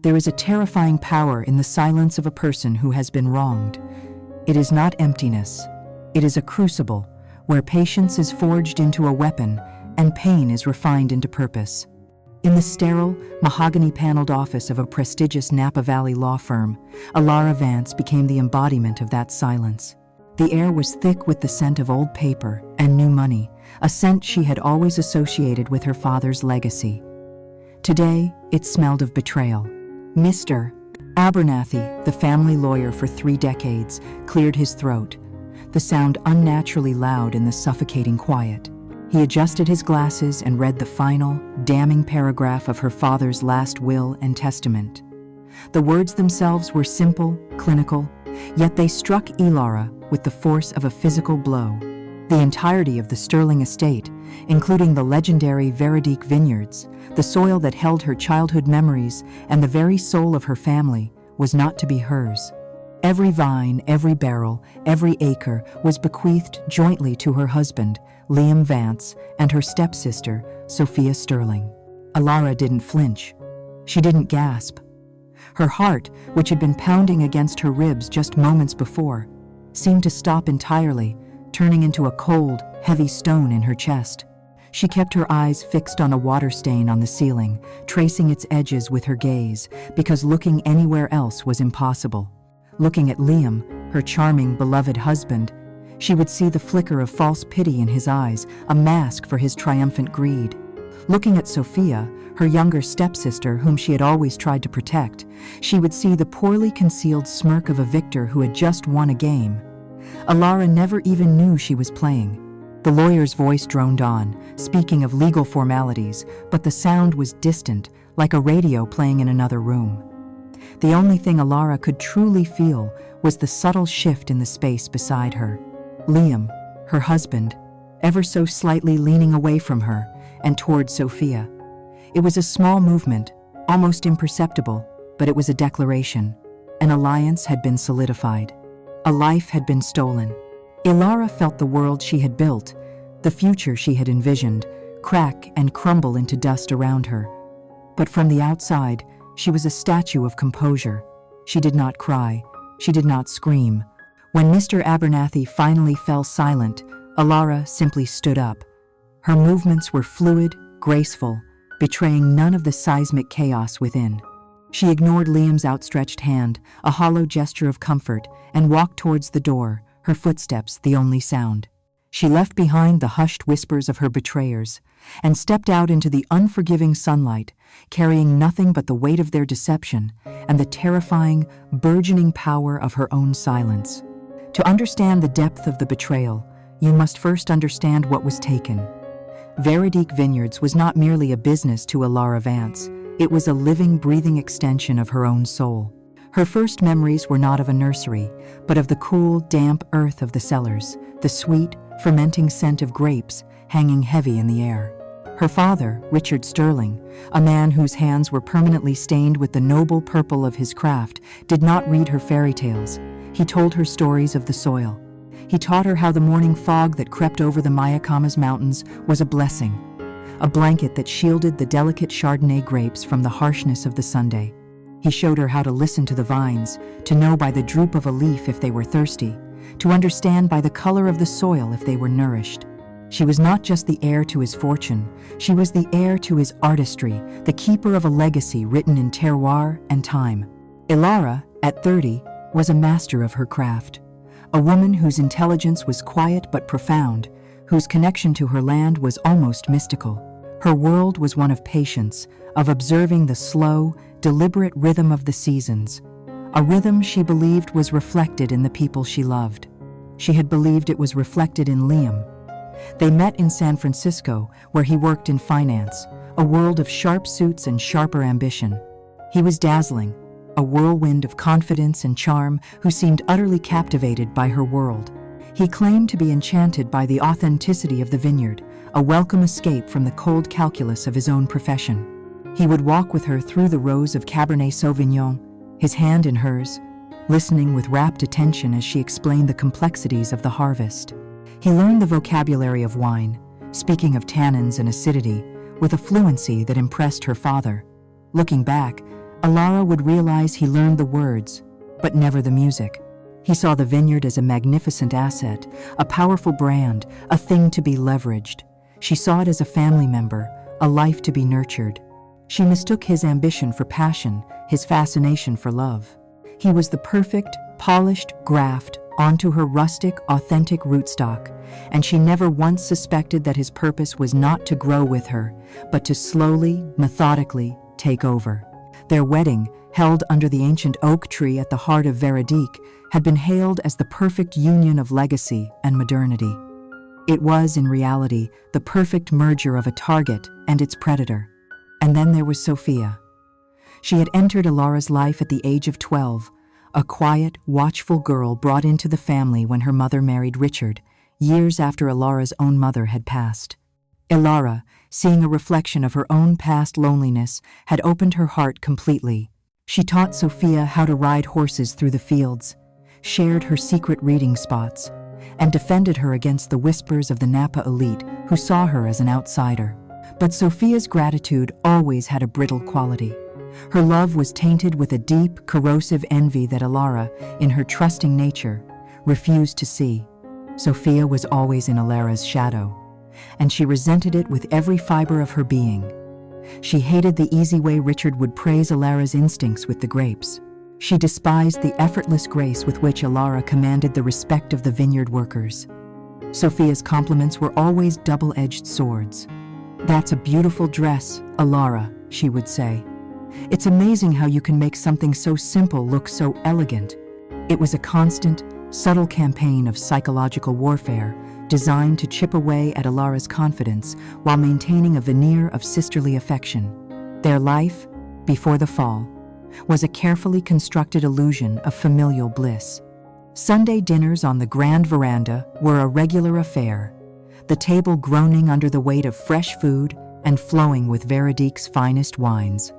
There is a terrifying power in the silence of a person who has been wronged. It is not emptiness. It is a crucible where patience is forged into a weapon and pain is refined into purpose. In the sterile, mahogany-paneled office of a prestigious Napa Valley law firm, Alara Vance became the embodiment of that silence. The air was thick with the scent of old paper and new money, a scent she had always associated with her father's legacy. Today, it smelled of betrayal. Mr. Abernathy, the family lawyer for 3 decades, cleared his throat, the sound unnaturally loud in the suffocating quiet. He adjusted his glasses and read the final, damning paragraph of her father's last will and testament. The words themselves were simple, clinical, yet they struck Alara with the force of a physical blow. The entirety of the Sterling estate, including the legendary Veronique vineyards, the soil that held her childhood memories and the very soul of her family, was not to be hers. Every vine, every barrel, every acre was bequeathed jointly to her husband, Liam Vance, and her stepsister, Sophia Sterling. Alara didn't flinch. She didn't gasp. Her heart, which had been pounding against her ribs just moments before, seemed to stop entirely, turning into a cold, heavy stone in her chest. She kept her eyes fixed on a water stain on the ceiling, tracing its edges with her gaze, because looking anywhere else was impossible. Looking at Liam, her charming, beloved husband, she would see the flicker of false pity in his eyes, a mask for his triumphant greed. Looking at Sophia, her younger stepsister whom she had always tried to protect, she would see the poorly concealed smirk of a victor who had just won a game. Alara never even knew she was playing. The lawyer's voice droned on, speaking of legal formalities, but the sound was distant, like a radio playing in another room. The only thing Alara could truly feel was the subtle shift in the space beside her. Liam, her husband, ever so slightly leaning away from her and toward Sophia. It was a small movement, almost imperceptible, but it was a declaration. An alliance had been solidified. A life had been stolen. Alara felt the world she had built, the future she had envisioned, crack and crumble into dust around her. But from the outside, she was a statue of composure. She did not cry. She did not scream. When Mr. Abernathy finally fell silent, Alara simply stood up. Her movements were fluid, graceful, betraying none of the seismic chaos within. She ignored Liam's outstretched hand, a hollow gesture of comfort, and walked towards the door, her footsteps the only sound. She left behind the hushed whispers of her betrayers and stepped out into the unforgiving sunlight, carrying nothing but the weight of their deception and the terrifying, burgeoning power of her own silence. To understand the depth of the betrayal, you must first understand what was taken. Veronique Vineyards was not merely a business to Alara Vance. It was a living, breathing extension of her own soul. Her first memories were not of a nursery, but of the cool, damp earth of the cellars, the sweet, fermenting scent of grapes hanging heavy in the air. Her father, Richard Sterling, a man whose hands were permanently stained with the noble purple of his craft, did not read her fairy tales. He told her stories of the soil. He taught her how the morning fog that crept over the Mayacamas Mountains was a blessing, a blanket that shielded the delicate Chardonnay grapes from the harshness of the Sunday. He showed her how to listen to the vines, to know by the droop of a leaf if they were thirsty, to understand by the color of the soil if they were nourished. She was not just the heir to his fortune, she was the heir to his artistry, the keeper of a legacy written in terroir and time. Alara, at 30, was a master of her craft, a woman whose intelligence was quiet but profound, whose connection to her land was almost mystical. Her world was one of patience, of observing the slow, deliberate rhythm of the seasons, a rhythm she believed was reflected in the people she loved. She had believed it was reflected in Liam. They met in San Francisco, where he worked in finance, a world of sharp suits and sharper ambition. He was dazzling, a whirlwind of confidence and charm who seemed utterly captivated by her world. He claimed to be enchanted by the authenticity of the vineyard, a welcome escape from the cold calculus of his own profession. He would walk with her through the rows of Cabernet Sauvignon, his hand in hers, listening with rapt attention as she explained the complexities of the harvest. He learned the vocabulary of wine, speaking of tannins and acidity, with a fluency that impressed her father. Looking back, Alara would realize he learned the words, but never the music. He saw the vineyard as a magnificent asset, a powerful brand, a thing to be leveraged. She saw it as a family member, a life to be nurtured. She mistook his ambition for passion, his fascination for love. He was the perfect, polished graft onto her rustic, authentic rootstock, and she never once suspected that his purpose was not to grow with her, but to slowly, methodically take over. Their wedding, held under the ancient oak tree at the heart of Veronique, had been hailed as the perfect union of legacy and modernity. It was, in reality, the perfect merger of a target and its predator. And then there was Sophia. She had entered Alara's life at the age of 12, a quiet, watchful girl brought into the family when her mother married Richard, years after Alara's own mother had passed. Alara, seeing a reflection of her own past loneliness, had opened her heart completely. She taught Sophia how to ride horses through the fields, shared her secret reading spots, and defended her against the whispers of the Napa elite who saw her as an outsider. But Sophia's gratitude always had a brittle quality. Her love was tainted with a deep, corrosive envy that Alara, in her trusting nature, refused to see. Sophia was always in Alara's shadow, and she resented it with every fiber of her being. She hated the easy way Richard would praise Alara's instincts with the grapes. She despised the effortless grace with which Alara commanded the respect of the vineyard workers. Sophia's compliments were always double-edged swords. "That's a beautiful dress, Alara," she would say. "It's amazing how you can make something so simple look so elegant." It was a constant, subtle campaign of psychological warfare designed to chip away at Alara's confidence while maintaining a veneer of sisterly affection. Their life, before the fall, was a carefully constructed illusion of familial bliss. Sunday dinners on the grand veranda were a regular affair, the table groaning under the weight of fresh food and flowing with Veronique's finest wines.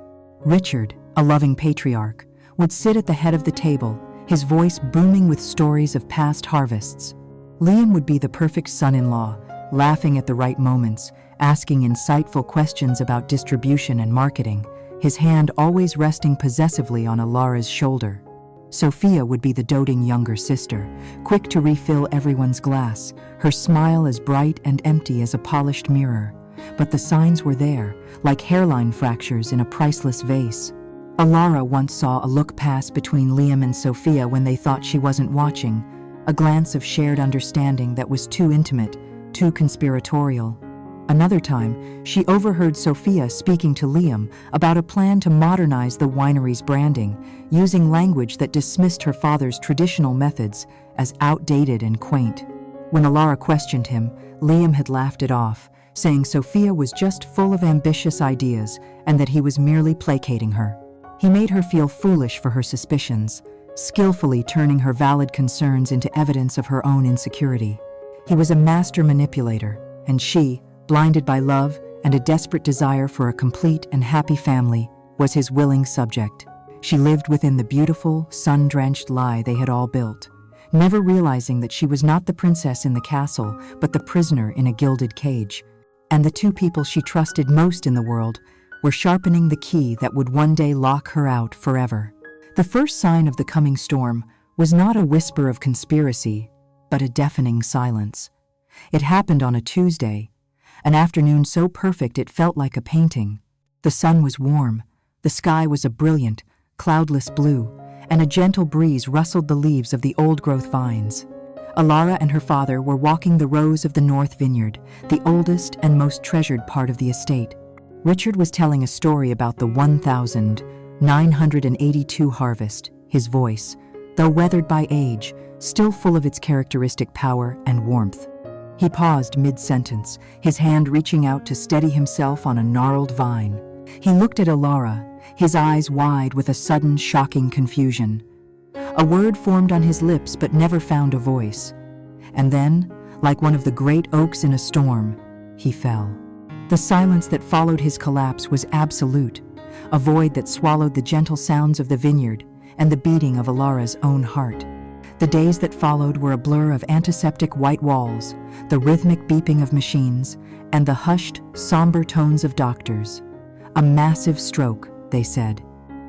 Richard, a loving patriarch, would sit at the head of the table, his voice booming with stories of past harvests. Liam would be the perfect son-in-law, laughing at the right moments, asking insightful questions about distribution and marketing, his hand always resting possessively on Alara's shoulder. Sophia would be the doting younger sister, quick to refill everyone's glass, her smile as bright and empty as a polished mirror. But the signs were there, like hairline fractures in a priceless vase. Alara once saw a look pass between Liam and Sophia when they thought she wasn't watching, a glance of shared understanding that was too intimate, too conspiratorial. Another time, she overheard Sophia speaking to Liam about a plan to modernize the winery's branding, using language that dismissed her father's traditional methods as outdated and quaint. When Alara questioned him, Liam had laughed it off, saying Sophia was just full of ambitious ideas and that he was merely placating her. He made her feel foolish for her suspicions, skillfully turning her valid concerns into evidence of her own insecurity. He was a master manipulator, and she, blinded by love and a desperate desire for a complete and happy family, was his willing subject. She lived within the beautiful, sun-drenched lie they had all built, never realizing that she was not the princess in the castle, but the prisoner in a gilded cage. And the two people she trusted most in the world were sharpening the key that would one day lock her out forever. The first sign of the coming storm was not a whisper of conspiracy, but a deafening silence. It happened on a Tuesday, an afternoon so perfect it felt like a painting. The sun was warm, the sky was a brilliant, cloudless blue, and a gentle breeze rustled the leaves of the old-growth vines. Alara and her father were walking the rows of the North Vineyard, the oldest and most treasured part of the estate. Richard was telling a story about the 1982 harvest, his voice, though weathered by age, still full of its characteristic power and warmth. He paused mid-sentence, his hand reaching out to steady himself on a gnarled vine. He looked at Alara, his eyes wide with a sudden, shocking confusion. A word formed on his lips but never found a voice. And then, like one of the great oaks in a storm, he fell. The silence that followed his collapse was absolute, a void that swallowed the gentle sounds of the vineyard and the beating of Alara's own heart. The days that followed were a blur of antiseptic white walls, the rhythmic beeping of machines, and the hushed, somber tones of doctors. A massive stroke, they said.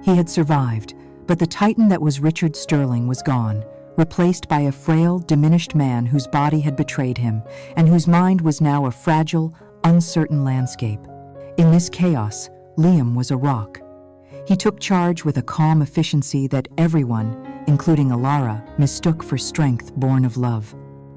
He had survived, but the titan that was Richard Sterling was gone, replaced by a frail, diminished man whose body had betrayed him and whose mind was now a fragile, uncertain landscape. In this chaos, Liam was a rock. He took charge with a calm efficiency that everyone, including Alara, mistook for strength born of love.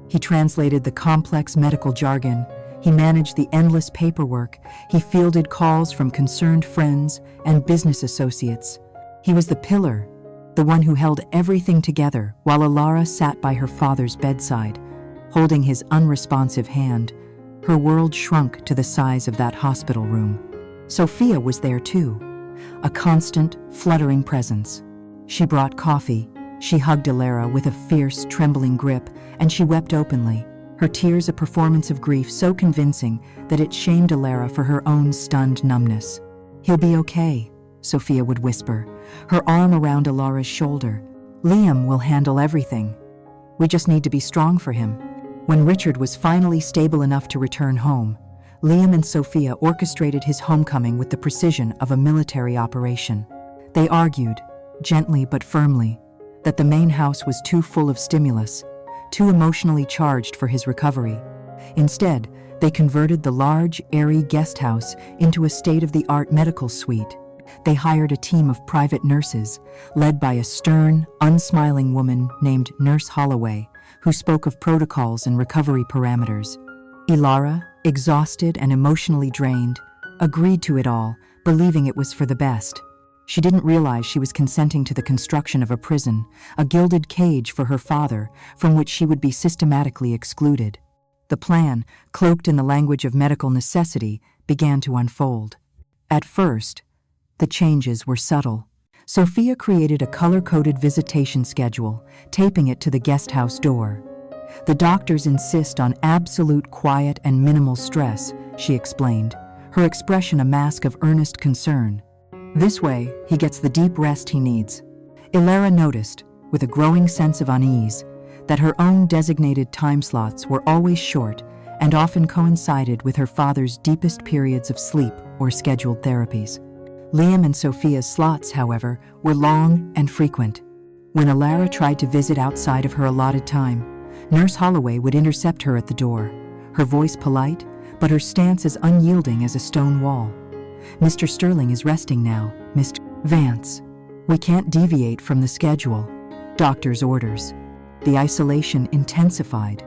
He translated the complex medical jargon, he managed the endless paperwork, he fielded calls from concerned friends and business associates. He was the pillar, the one who held everything together while Alara sat by her father's bedside, holding his unresponsive hand. Her world shrunk to the size of that hospital room. Sophia was there too, a constant, fluttering presence. She brought coffee, she hugged Alara with a fierce, trembling grip, and she wept openly, her tears a performance of grief so convincing that it shamed Alara for her own stunned numbness. "He'll be okay," Sophia would whisper, her arm around Alara's shoulder. "Liam will handle everything. We just need to be strong for him." When Richard was finally stable enough to return home, Liam and Sophia orchestrated his homecoming with the precision of a military operation. They argued, gently but firmly, that the main house was too full of stimulus, too emotionally charged for his recovery. Instead, they converted the large, airy guest house into a state-of-the-art medical suite. They hired a team of private nurses, led by a stern, unsmiling woman named Nurse Holloway, who spoke of protocols and recovery parameters. Alara, exhausted and emotionally drained, agreed to it all, believing it was for the best. She didn't realize she was consenting to the construction of a prison, a gilded cage for her father, from which she would be systematically excluded. The plan, cloaked in the language of medical necessity, began to unfold. At first, the changes were subtle. Sophia created a color-coded visitation schedule, taping it to the guest house door. "The doctors insist on absolute quiet and minimal stress," she explained, her expression a mask of earnest concern. "This way, he gets the deep rest he needs." Alara noticed, with a growing sense of unease, that her own designated time slots were always short and often coincided with her father's deepest periods of sleep or scheduled therapies. Liam and Sophia's slots, however, were long and frequent. When Alara tried to visit outside of her allotted time, Nurse Holloway would intercept her at the door, her voice polite, but her stance as unyielding as a stone wall. "Mr. Sterling is resting now, Mr. Vance. We can't deviate from the schedule. Doctor's orders." The isolation intensified.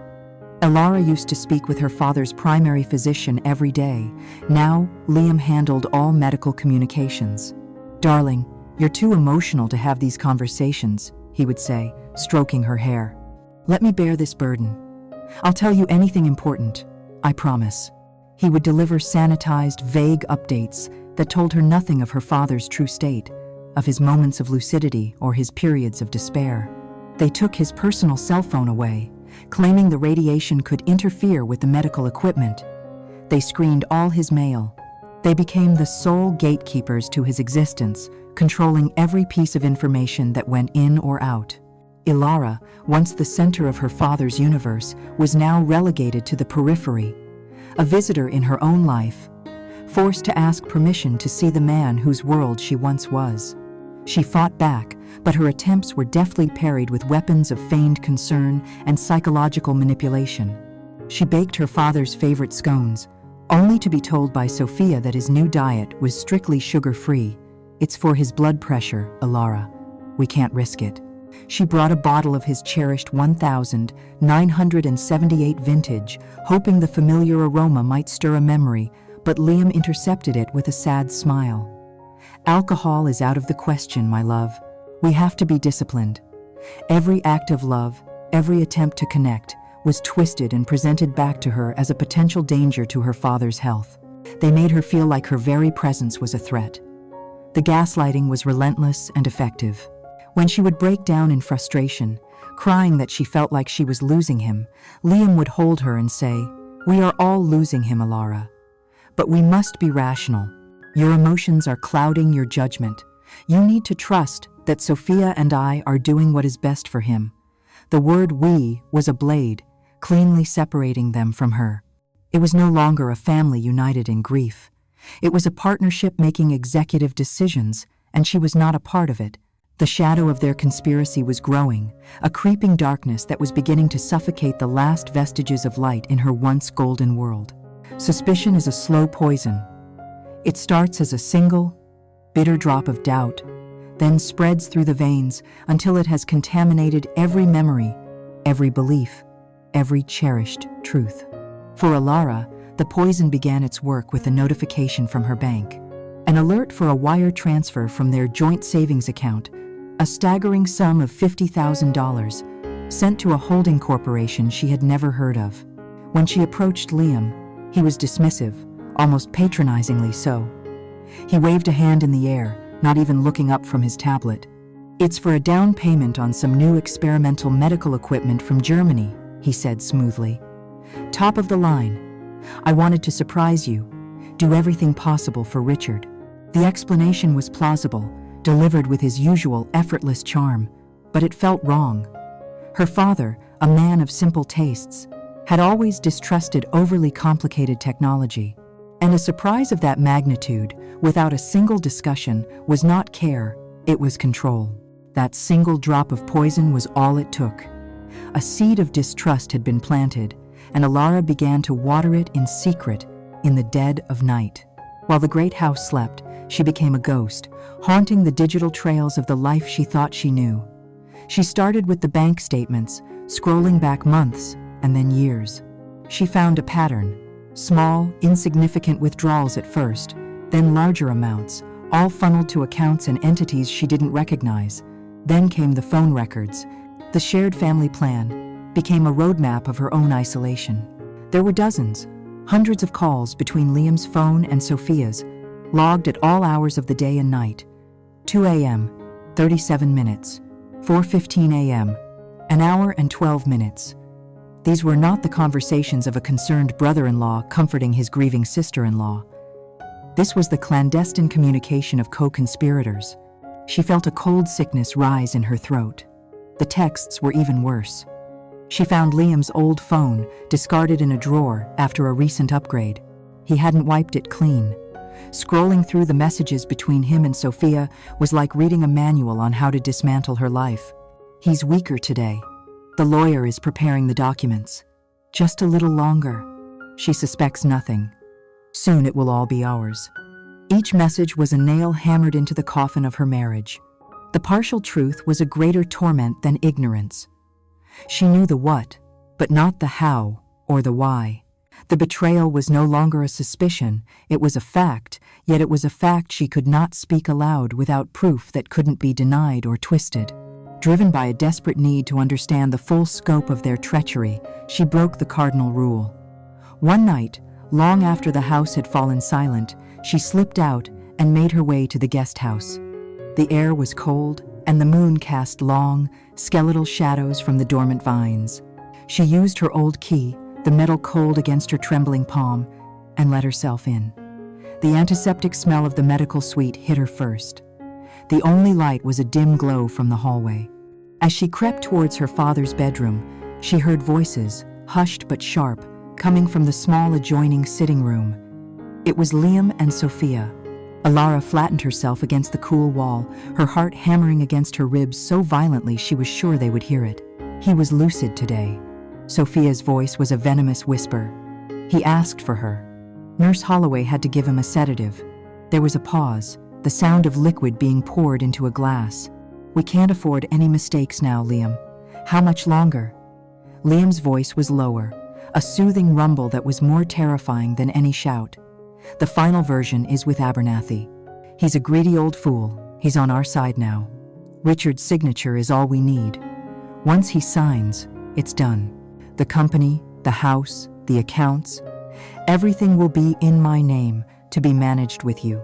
Alara used to speak with her father's primary physician every day. Now, Liam handled all medical communications. "Darling, you're too emotional to have these conversations," he would say, stroking her hair. "Let me bear this burden. I'll tell you anything important, I promise." He would deliver sanitized, vague updates that told her nothing of her father's true state, of his moments of lucidity or his periods of despair. They took his personal cell phone away, claiming the radiation could interfere with the medical equipment. They screened all his mail. They became the sole gatekeepers to his existence, controlling every piece of information that went in or out. Alara, once the center of her father's universe, was now relegated to the periphery, a visitor in her own life, forced to ask permission to see the man whose world she once was. She fought back, but her attempts were deftly parried with weapons of feigned concern and psychological manipulation. She baked her father's favorite scones, only to be told by Sophia that his new diet was strictly sugar-free. "It's for his blood pressure, Alara. We can't risk it." She brought a bottle of his cherished 1978 vintage, hoping the familiar aroma might stir a memory, but Liam intercepted it with a sad smile. "Alcohol is out of the question, my love. We have to be disciplined." Every act of love, every attempt to connect, was twisted and presented back to her as a potential danger to her father's health. They made her feel like her very presence was a threat. The gaslighting was relentless and effective. When she would break down in frustration, crying that she felt like she was losing him, Liam would hold her and say, "We are all losing him, Alara. But we must be rational. Your emotions are clouding your judgment. You need to trust that Sophia and I are doing what is best for him." The word "we" was a blade, cleanly separating them from her. It was no longer a family united in grief. It was a partnership making executive decisions and she was not a part of it. The shadow of their conspiracy was growing, a creeping darkness that was beginning to suffocate the last vestiges of light in her once golden world. Suspicion is a slow poison. It starts as a single, bitter drop of doubt, then spreads through the veins until it has contaminated every memory, every belief, every cherished truth. For Alara, the poison began its work with a notification from her bank. An alert for a wire transfer from their joint savings account, a staggering sum of $50,000, sent to a holding corporation she had never heard of. When she approached Liam, he was dismissive, almost patronizingly so. He waved a hand in the air, not even looking up from his tablet. "It's for a down payment on some new experimental medical equipment from Germany," he said smoothly. "Top of the line. I wanted to surprise you, do everything possible for Richard." The explanation was plausible, delivered with his usual effortless charm, but it felt wrong. Her father, a man of simple tastes, had always distrusted overly complicated technology. And a surprise of that magnitude, without a single discussion, was not care, it was control. That single drop of poison was all it took. A seed of distrust had been planted, and Alara began to water it in secret, in the dead of night. While the great house slept, she became a ghost, haunting the digital trails of the life she thought she knew. She started with the bank statements, scrolling back months and then years. She found a pattern: small, insignificant withdrawals at first, then larger amounts, all funneled to accounts and entities she didn't recognize. Then came the phone records. The shared family plan became a roadmap of her own isolation. There were dozens, hundreds of calls between Liam's phone and Sophia's, logged at all hours of the day and night. 2 a.m., 37 minutes. 4:15 a.m., an hour and 12 minutes. These were not the conversations of a concerned brother-in-law comforting his grieving sister-in-law. This was the clandestine communication of co-conspirators. She felt a cold sickness rise in her throat. The texts were even worse. She found Liam's old phone, discarded in a drawer after a recent upgrade. He hadn't wiped it clean. Scrolling through the messages between him and Sophia was like reading a manual on how to dismantle her life. "He's weaker today. The lawyer is preparing the documents. Just a little longer. She suspects nothing. Soon it will all be ours." Each message was a nail hammered into the coffin of her marriage. The partial truth was a greater torment than ignorance. She knew the what, but not the how or the why. The betrayal was no longer a suspicion, it was a fact, yet it was a fact she could not speak aloud without proof that couldn't be denied or twisted. Driven by a desperate need to understand the full scope of their treachery, she broke the cardinal rule. One night, long after the house had fallen silent, she slipped out and made her way to the guest house. The air was cold, and the moon cast long, skeletal shadows from the dormant vines. She used her old key, the metal cold against her trembling palm, and let herself in. The antiseptic smell of the medical suite hit her first. The only light was a dim glow from the hallway. As she crept towards her father's bedroom, she heard voices, hushed but sharp, coming from the small adjoining sitting room. It was Liam and Sophia. Alara flattened herself against the cool wall, her heart hammering against her ribs so violently she was sure they would hear it. He was lucid today. Sophia's voice was a venomous whisper. He asked for her. Nurse Holloway had to give him a sedative. There was a pause, the sound of liquid being poured into a glass. "We can't afford any mistakes now, Liam. How much longer?" Liam's voice was lower, a soothing rumble that was more terrifying than any shout. "The final version is with Abernathy. He's a greedy old fool. He's on our side now. Richard's signature is all we need. Once he signs, it's done. The company, the house, the accounts, everything will be in my name, to be managed with you.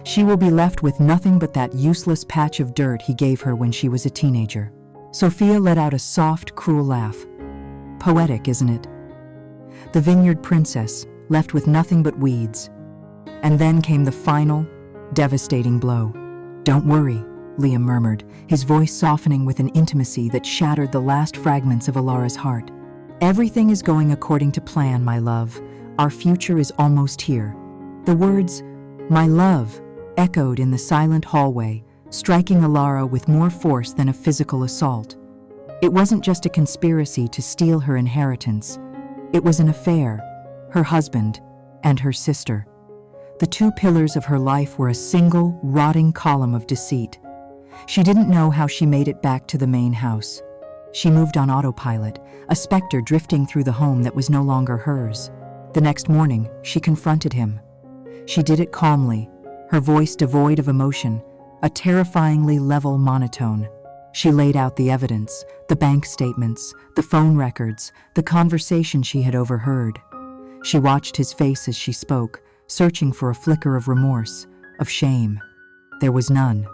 She will be left with nothing but that useless patch of dirt he gave her when she was a teenager." Sophia let out a soft, cruel laugh. "Poetic, isn't it? The vineyard princess, left with nothing but weeds." And then came the final, devastating blow. "Don't worry," Liam murmured, his voice softening with an intimacy that shattered the last fragments of Alara's heart. "Everything is going according to plan, my love. Our future is almost here." The words, "my love," echoed in the silent hallway, striking Alara with more force than a physical assault. It wasn't just a conspiracy to steal her inheritance. It was an affair, her husband and her sister. The two pillars of her life were a single, rotting column of deceit. She didn't know how she made it back to the main house. She moved on autopilot, a specter drifting through the home that was no longer hers. The next morning, she confronted him. She did it calmly, her voice devoid of emotion, a terrifyingly level monotone. She laid out the evidence, the bank statements, the phone records, the conversation she had overheard. She watched his face as she spoke, searching for a flicker of remorse, of shame. There was none.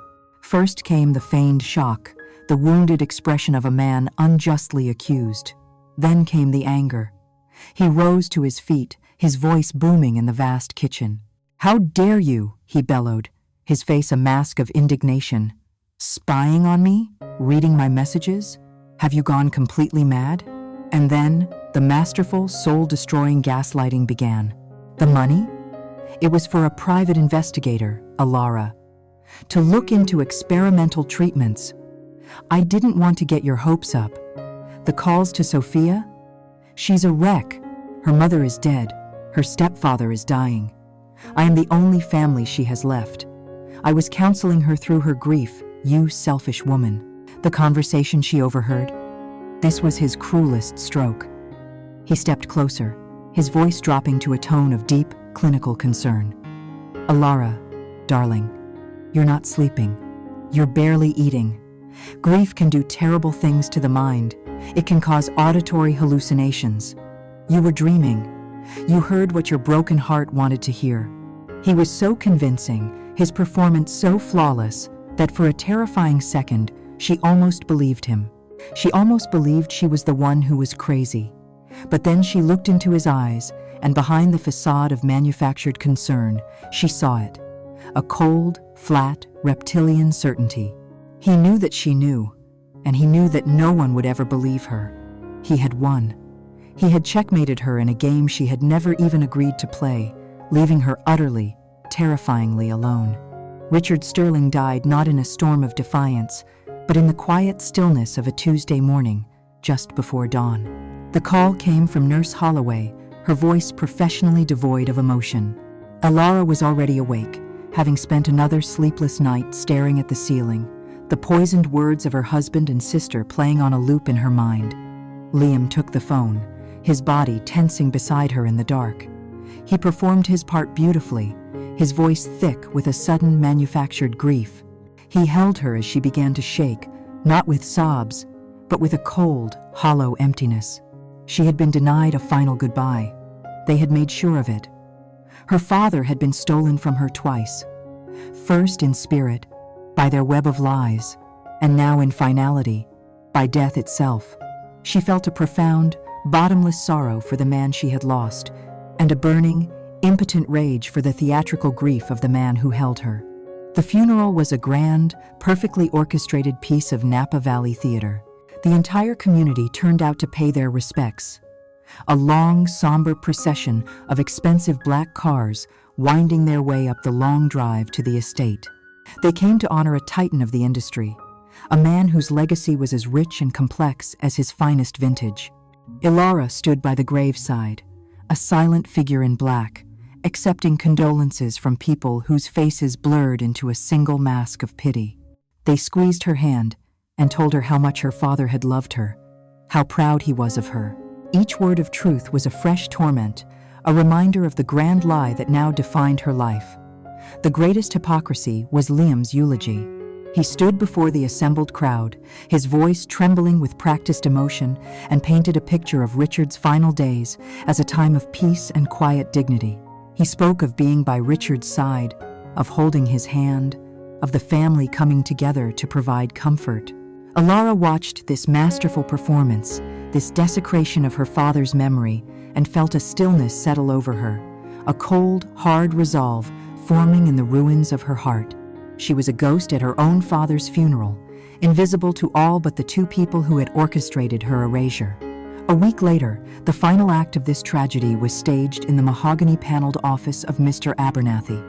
First came the feigned shock, the wounded expression of a man unjustly accused. Then came the anger. He rose to his feet, his voice booming in the vast kitchen. "How dare you?" he bellowed, his face a mask of indignation. "Spying on me? Reading my messages? Have you gone completely mad?" And then, the masterful, soul-destroying gaslighting began. The money? It was for a private investigator, Alara, to look into experimental treatments. "I didn't want to get your hopes up. The calls to Sophia? She's a wreck. Her mother is dead. Her stepfather is dying. I am the only family she has left. I was counseling her through her grief, you selfish woman." The conversation she overheard? This was his cruelest stroke. He stepped closer, his voice dropping to a tone of deep, clinical concern. "Alara, darling, you're not sleeping. You're barely eating. Grief can do terrible things to the mind. It can cause auditory hallucinations. You were dreaming. You heard what your broken heart wanted to hear." He was so convincing, his performance so flawless, that for a terrifying second, she almost believed him. She almost believed she was the one who was crazy. But then she looked into his eyes, and behind the facade of manufactured concern, she saw it. A cold, flat, reptilian certainty. He knew that she knew, and he knew that no one would ever believe her. He had won. He had checkmated her in a game she had never even agreed to play, leaving her utterly, terrifyingly alone. Richard Sterling died not in a storm of defiance, but in the quiet stillness of a Tuesday morning, just before dawn. The call came from Nurse Holloway, her voice professionally devoid of emotion. Alara was already awake, having spent another sleepless night staring at the ceiling, the poisoned words of her husband and sister playing on a loop in her mind. Liam took the phone, his body tensing beside her in the dark. He performed his part beautifully, his voice thick with a sudden manufactured grief. He held her as she began to shake, not with sobs, but with a cold, hollow emptiness. She had been denied a final goodbye. They had made sure of it. Her father had been stolen from her twice. First in spirit, by their web of lies, and now in finality, by death itself. She felt a profound, bottomless sorrow for the man she had lost, and a burning, impotent rage for the theatrical grief of the man who held her. The funeral was a grand, perfectly orchestrated piece of Napa Valley theater. The entire community turned out to pay their respects. A long, somber procession of expensive black cars winding their way up the long drive to the estate. They came to honor a titan of the industry, a man whose legacy was as rich and complex as his finest vintage. Alara stood by the graveside, a silent figure in black, accepting condolences from people whose faces blurred into a single mask of pity. They squeezed her hand and told her how much her father had loved her, how proud he was of her. Each word of truth was a fresh torment, a reminder of the grand lie that now defined her life. The greatest hypocrisy was Liam's eulogy. He stood before the assembled crowd, his voice trembling with practiced emotion, and painted a picture of Richard's final days as a time of peace and quiet dignity. He spoke of being by Richard's side, of holding his hand, of the family coming together to provide comfort. Alara watched this masterful performance, this desecration of her father's memory, and felt a stillness settle over her, a cold, hard resolve forming in the ruins of her heart. She was a ghost at her own father's funeral, invisible to all but the two people who had orchestrated her erasure. A week later, the final act of this tragedy was staged in the mahogany-paneled office of Mr. Abernathy.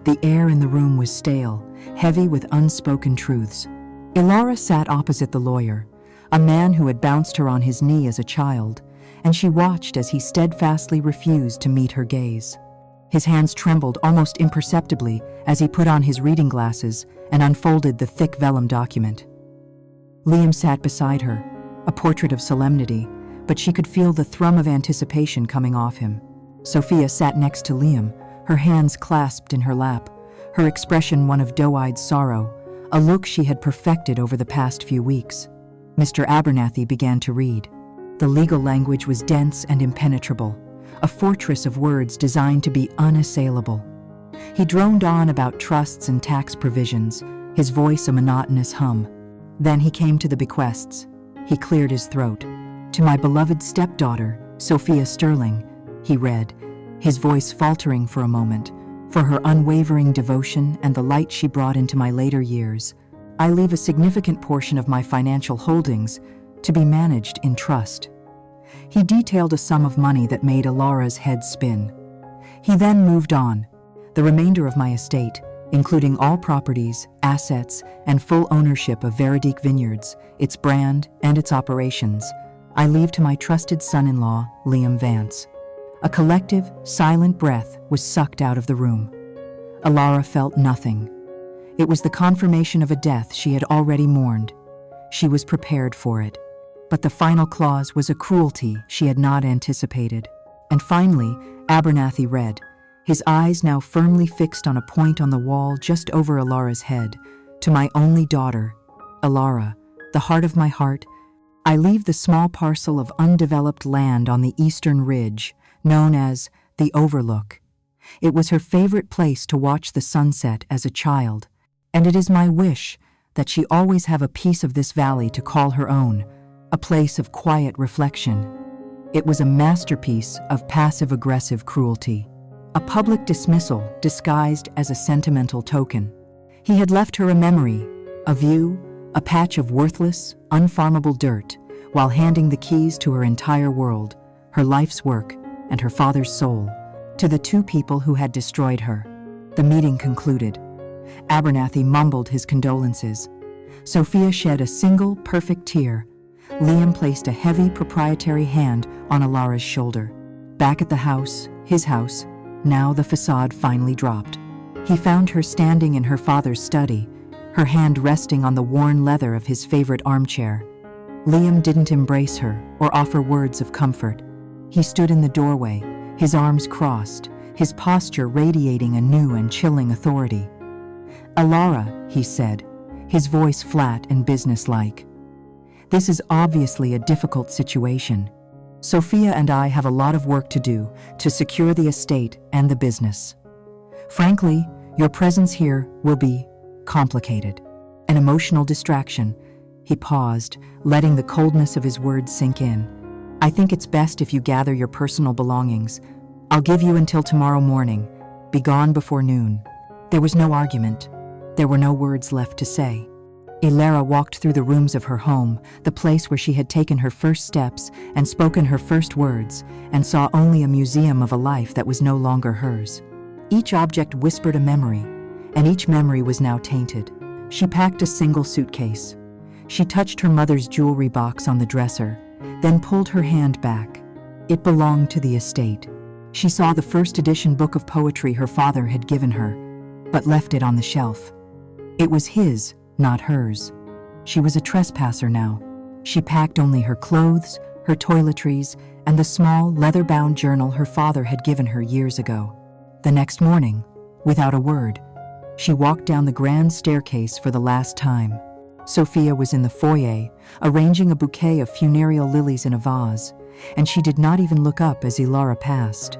The air in the room was stale, heavy with unspoken truths. Ilara sat opposite the lawyer, a man who had bounced her on his knee as a child, and she watched as he steadfastly refused to meet her gaze. His hands trembled almost imperceptibly as he put on his reading glasses and unfolded the thick vellum document. Liam sat beside her, a portrait of solemnity, but she could feel the thrum of anticipation coming off him. Sophia sat next to Liam, her hands clasped in her lap, her expression one of doe-eyed sorrow, a look she had perfected over the past few weeks. Mr. Abernathy began to read. The legal language was dense and impenetrable, a fortress of words designed to be unassailable. He droned on about trusts and tax provisions, his voice a monotonous hum. Then he came to the bequests. He cleared his throat. "To my beloved stepdaughter, Sophia Sterling," he read, his voice faltering for a moment, "for her unwavering devotion and the light she brought into my later years, I leave a significant portion of my financial holdings to be managed in trust." He detailed a sum of money that made Ilara's head spin. He then moved on. "The remainder of my estate, including all properties, assets, and full ownership of Veronique Vineyards, its brand, and its operations, I leave to my trusted son-in-law, Liam Vance." A collective, silent breath was sucked out of the room. Ilara felt nothing. It was the confirmation of a death she had already mourned. She was prepared for it. But the final clause was a cruelty she had not anticipated. And finally, Abernathy read, his eyes now firmly fixed on a point on the wall just over Ilara's head. "To my only daughter, Ilara, the heart of my heart, I leave the small parcel of undeveloped land on the eastern ridge, known as the Overlook. It was her favorite place to watch the sunset as a child, and it is my wish that she always have a piece of this valley to call her own, a place of quiet reflection." It was a masterpiece of passive-aggressive cruelty, a public dismissal disguised as a sentimental token. He had left her a memory, a view, a patch of worthless, unfarmable dirt, while handing the keys to her entire world, her life's work, and her father's soul, to the two people who had destroyed her. The meeting concluded. Abernathy mumbled his condolences. Sophia shed a single, perfect tear. Liam placed a heavy, proprietary hand on Ilara's shoulder. Back at the house, his house, now the facade finally dropped. He found her standing in her father's study, her hand resting on the worn leather of his favorite armchair. Liam didn't embrace her or offer words of comfort. He stood in the doorway, his arms crossed, his posture radiating a new and chilling authority. "Ilara," he said, his voice flat and businesslike. "This is obviously a difficult situation. Sophia and I have a lot of work to do to secure the estate and the business. Frankly, your presence here will be complicated, an emotional distraction." He paused, letting the coldness of his words sink in. "I think it's best if you gather your personal belongings. I'll give you until tomorrow morning. Be gone before noon." There was no argument. There were no words left to say. Ilara walked through the rooms of her home, the place where she had taken her first steps and spoken her first words, and saw only a museum of a life that was no longer hers. Each object whispered a memory, and each memory was now tainted. She packed a single suitcase. She touched her mother's jewelry box on the dresser, then pulled her hand back. It belonged to the estate. She saw the first edition book of poetry her father had given her, but left it on the shelf. It was his, not hers. She was a trespasser now. She packed only her clothes, her toiletries, and the small, leather-bound journal her father had given her years ago. The next morning, without a word, she walked down the grand staircase for the last time. Sophia was in the foyer, arranging a bouquet of funereal lilies in a vase, and she did not even look up as Ilara passed.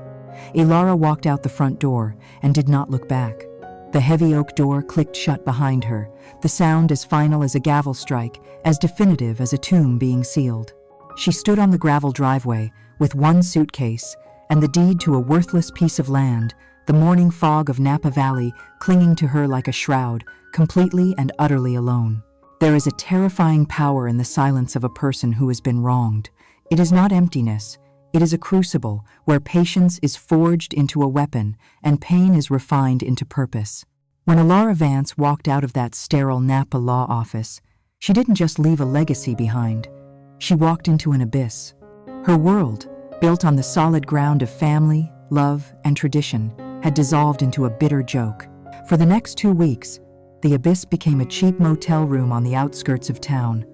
Ilara walked out the front door and did not look back. The heavy oak door clicked shut behind her, the sound as final as a gavel strike, as definitive as a tomb being sealed. She stood on the gravel driveway, with one suitcase, and the deed to a worthless piece of land, the morning fog of Napa Valley clinging to her like a shroud, completely and utterly alone. There is a terrifying power in the silence of a person who has been wronged. It is not emptiness, It is a crucible where patience is forged into a weapon and pain is refined into purpose. When Alara Vance walked out of that sterile Napa law office, she didn't just leave a legacy behind. She walked into an abyss. Her world, built on the solid ground of family, love, and tradition, had dissolved into a bitter joke. For the next 2 weeks, the abyss became a cheap motel room on the outskirts of town,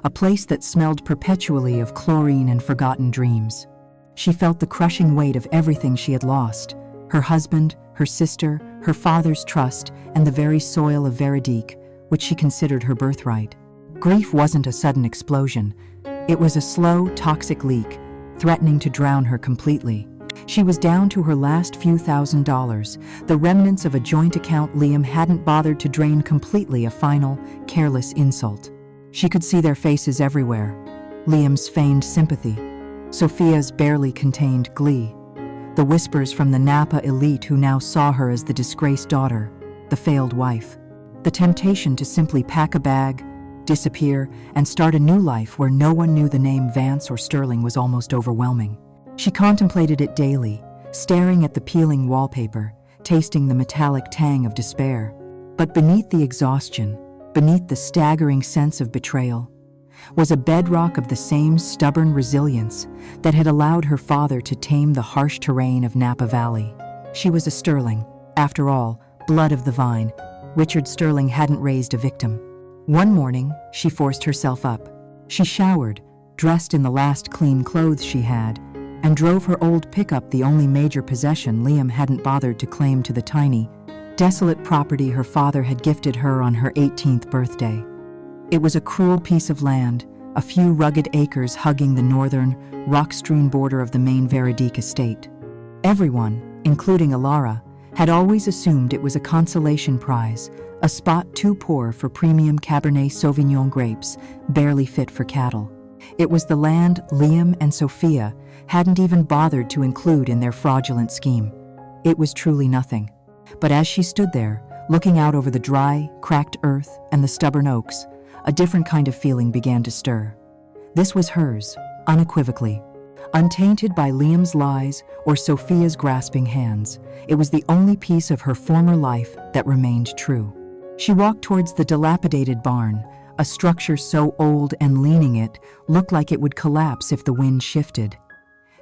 a place that smelled perpetually of chlorine and forgotten dreams. She felt the crushing weight of everything she had lost: her husband, her sister, her father's trust, and the very soil of Veronique, which she considered her birthright. Grief wasn't a sudden explosion. It was a slow, toxic leak, threatening to drown her completely. She was down to her last few $1,000s, the remnants of a joint account Liam hadn't bothered to drain completely, a final, careless insult. She could see their faces everywhere: Liam's feigned sympathy, Sophia's barely contained glee, the whispers from the Napa elite who now saw her as the disgraced daughter, the failed wife. The temptation to simply pack a bag, disappear, and start a new life where no one knew the name Vance or Sterling was almost overwhelming. She contemplated it daily, staring at the peeling wallpaper, tasting the metallic tang of despair. But beneath the exhaustion, beneath the staggering sense of betrayal, was a bedrock of the same stubborn resilience that had allowed her father to tame the harsh terrain of Napa Valley. She was a Sterling, after all, blood of the vine. Richard Sterling hadn't raised a victim. One morning, she forced herself up. She showered, dressed in the last clean clothes she had, and drove her old pickup, the only major possession Liam hadn't bothered to claim, to the tiny, desolate property her father had gifted her on her 18th birthday. It was a cruel piece of land, a few rugged acres hugging the northern, rock-strewn border of the main Veronique estate. Everyone, including Alara, had always assumed it was a consolation prize, a spot too poor for premium Cabernet Sauvignon grapes, barely fit for cattle. It was the land Liam and Sophia hadn't even bothered to include in their fraudulent scheme. It was truly nothing. But as she stood there, looking out over the dry, cracked earth and the stubborn oaks, a different kind of feeling began to stir. This was hers, unequivocally. Untainted by Liam's lies or Sophia's grasping hands, it was the only piece of her former life that remained true. She walked towards the dilapidated barn, a structure so old and leaning it looked like it would collapse if the wind shifted.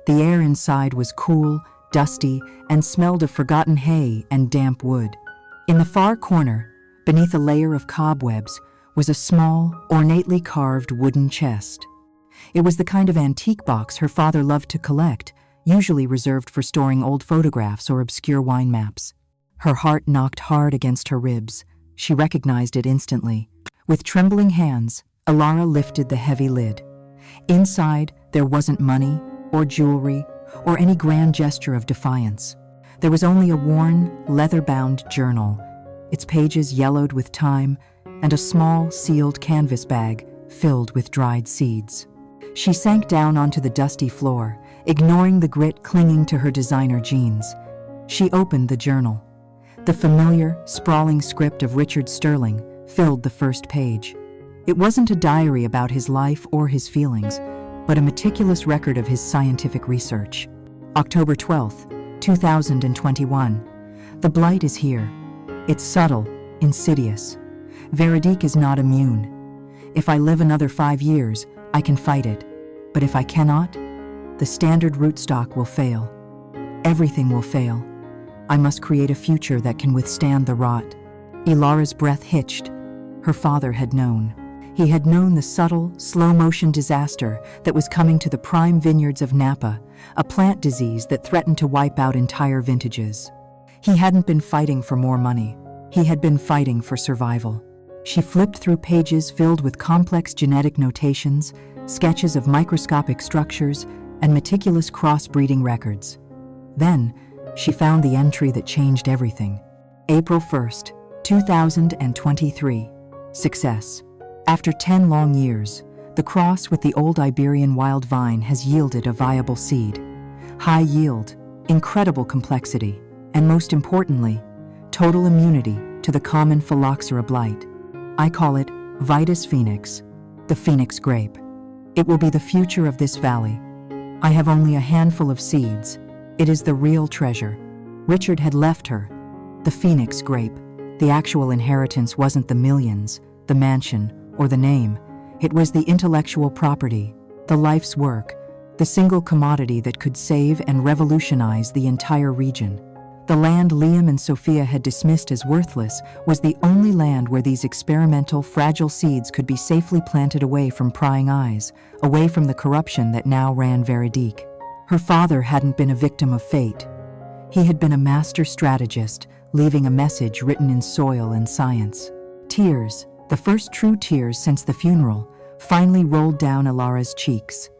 The air inside was cool, dusty, and smelled of forgotten hay and damp wood. In the far corner, beneath a layer of cobwebs, was a small, ornately carved wooden chest. It was the kind of antique box her father loved to collect, usually reserved for storing old photographs or obscure wine maps. Her heart knocked hard against her ribs. She recognized it instantly. With trembling hands, Alara lifted the heavy lid. Inside, there wasn't money, or jewelry, or any grand gesture of defiance. There was only a worn, leather-bound journal, its pages yellowed with time, and a small, sealed canvas bag filled with dried seeds. She sank down onto the dusty floor, ignoring the grit clinging to her designer jeans. She opened the journal. The familiar, sprawling script of Richard Sterling filled the first page. It wasn't a diary about his life or his feelings, but a meticulous record of his scientific research. October 12th, 2021. The blight is here. It's subtle, insidious. Veronique is not immune. If I live another 5 years, I can fight it. But if I cannot, the standard rootstock will fail. Everything will fail. I must create a future that can withstand the rot. Ilara's breath hitched. Her father had known. He had known the subtle, slow-motion disaster that was coming to the prime vineyards of Napa, a plant disease that threatened to wipe out entire vintages. He hadn't been fighting for more money. He had been fighting for survival. She flipped through pages filled with complex genetic notations, sketches of microscopic structures, and meticulous crossbreeding records. Then, she found the entry that changed everything. April 1st, 2023. Success. After 10 long years, the cross with the old Iberian wild vine has yielded a viable seed. High yield, incredible complexity, and most importantly, total immunity to the common phylloxera blight. I call it Vitis Phoenix, the Phoenix grape. It will be the future of this valley. I have only a handful of seeds. It is the real treasure. Richard had left her. The phoenix grape. The actual inheritance wasn't the millions, the mansion, or the name. It was the intellectual property, the life's work, the single commodity that could save and revolutionize the entire region. The land Liam and Sophia had dismissed as worthless was the only land where these experimental, fragile seeds could be safely planted away from prying eyes, away from the corruption that now ran Verodique. Her father hadn't been a victim of fate. He had been a master strategist, leaving a message written in soil and science. Tears, the first true tears since the funeral, finally rolled down Alara's cheeks.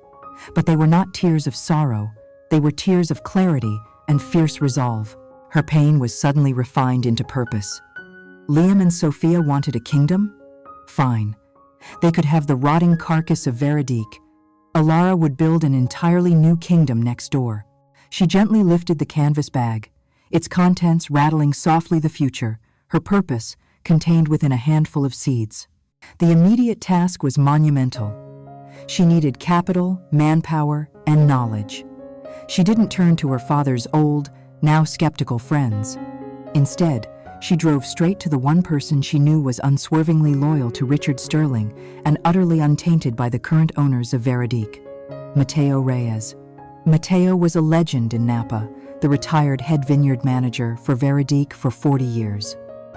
But they were not tears of sorrow. They were tears of clarity and fierce resolve. Her pain was suddenly refined into purpose. Liam and Sophia wanted a kingdom? Fine. They could have the rotting carcass of Verodique. Alara would build an entirely new kingdom next door. She gently lifted the canvas bag, its contents rattling softly the future, her purpose contained within a handful of seeds. The immediate task was monumental. She needed capital, manpower, and knowledge. She didn't turn to her father's old, now skeptical friends. Instead, she drove straight to the one person she knew was unswervingly loyal to Richard Sterling and utterly untainted by the current owners of Verodique, Mateo Reyes. Mateo was a legend in Napa, the retired head vineyard manager for Verodique for 40 years.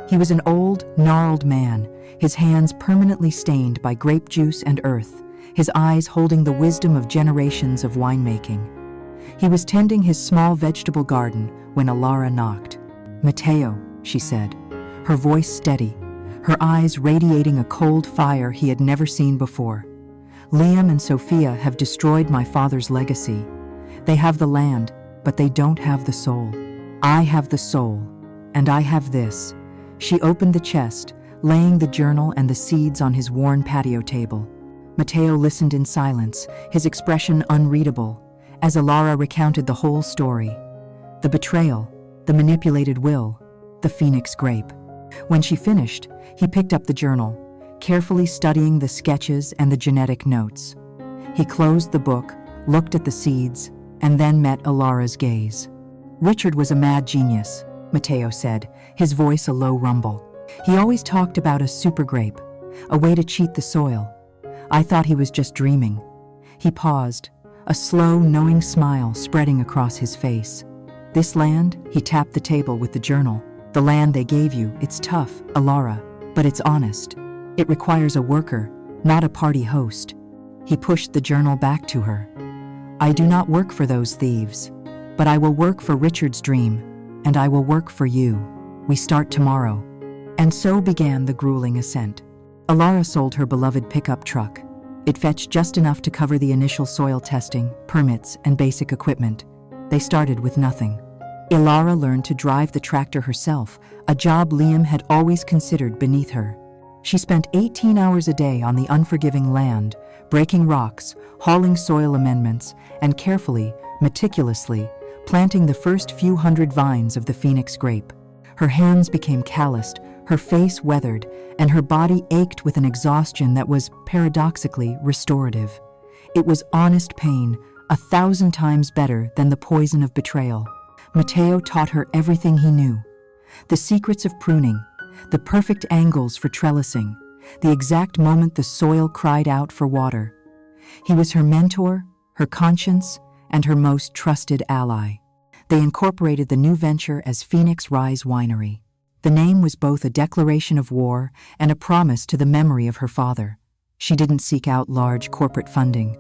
He was an old, gnarled man, his hands permanently stained by grape juice and earth, his eyes holding the wisdom of generations of winemaking. He was tending his small vegetable garden when Alara knocked. "Mateo," she said, her voice steady, her eyes radiating a cold fire he had never seen before. "Liam and Sophia have destroyed my father's legacy. They have the land, but they don't have the soul. I have the soul, and I have this." She opened the chest, laying the journal and the seeds on his worn patio table. Mateo listened in silence, his expression unreadable, as Alara recounted the whole story. The betrayal, the manipulated will, the phoenix grape. When she finished, he picked up the journal, carefully studying the sketches and the genetic notes. He closed the book, looked at the seeds, and then met Alara's gaze. "Richard was a mad genius," Mateo said, his voice a low rumble. "He always talked about a super grape, a way to cheat the soil. I thought he was just dreaming." He paused, a slow, knowing smile spreading across his face. "This land," he tapped the table with the journal, "the land they gave you, it's tough, Alara, but it's honest. It requires a worker, not a party host." He pushed the journal back to her. "I do not work for those thieves, but I will work for Richard's dream, and I will work for you. We start tomorrow." And so began the grueling ascent. Alara sold her beloved pickup truck. It fetched just enough to cover the initial soil testing, permits, and basic equipment. They started with nothing. Alara learned to drive the tractor herself, a job Liam had always considered beneath her. She spent 18 hours a day on the unforgiving land, breaking rocks, hauling soil amendments, and carefully, meticulously, planting the first few hundred vines of the phoenix grape. Her hands became calloused, her face weathered, and her body ached with an exhaustion that was, paradoxically, restorative. It was honest pain, 1,000 times better than the poison of betrayal. Mateo taught her everything he knew. The secrets of pruning, the perfect angles for trellising, the exact moment the soil cried out for water. He was her mentor, her conscience, and her most trusted ally. They incorporated the new venture as Phoenix Rise Winery. The name was both a declaration of war and a promise to the memory of her father. She didn't seek out large corporate funding.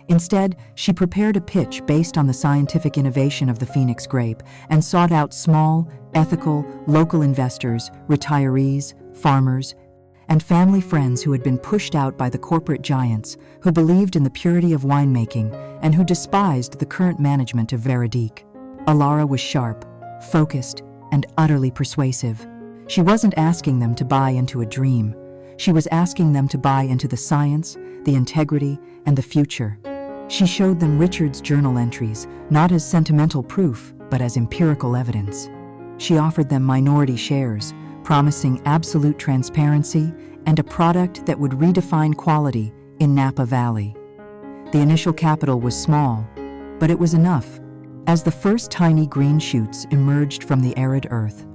Instead, she prepared a pitch based on the scientific innovation of the phoenix grape and sought out small, ethical, local investors, retirees, farmers, and family friends who had been pushed out by the corporate giants, who believed in the purity of winemaking and who despised the current management of Verodique. Alara was sharp, focused, and utterly persuasive. She wasn't asking them to buy into a dream. She was asking them to buy into the science, the integrity, and the future. She showed them Richard's journal entries, not as sentimental proof, but as empirical evidence. She offered them minority shares, promising absolute transparency and a product that would redefine quality in Napa Valley. The initial capital was small, But it was enough. As the first tiny green shoots emerged from the arid earth,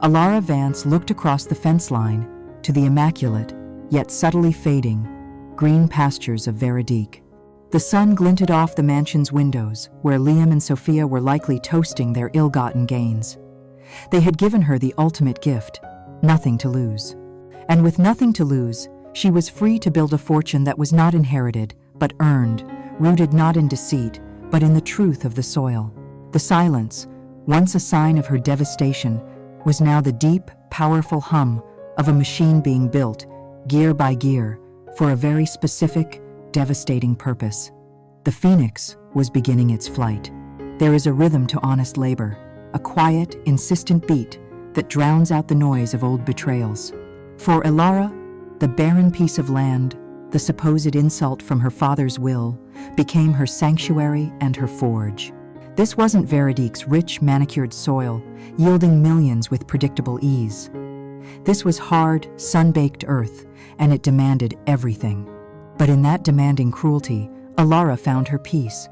Alara Vance looked across the fence line to the immaculate, yet subtly fading, green pastures of Veronique. The sun glinted off the mansion's windows, where Liam and Sophia were likely toasting their ill-gotten gains. They had given her the ultimate gift, nothing to lose. And with nothing to lose, she was free to build a fortune that was not inherited, but earned, rooted not in deceit, but in the truth of the soil. The silence, once a sign of her devastation, was now the deep, powerful hum of a machine being built, gear by gear, for a very specific, devastating purpose. The phoenix was beginning its flight. There is a rhythm to honest labor, a quiet, insistent beat that drowns out the noise of old betrayals. For Alara, the barren piece of land, the supposed insult from her father's will, became her sanctuary and her forge. This wasn't Veronique's rich, manicured soil, yielding millions with predictable ease. This was hard, sun-baked earth, and it demanded everything. But in that demanding cruelty, Alara found her peace.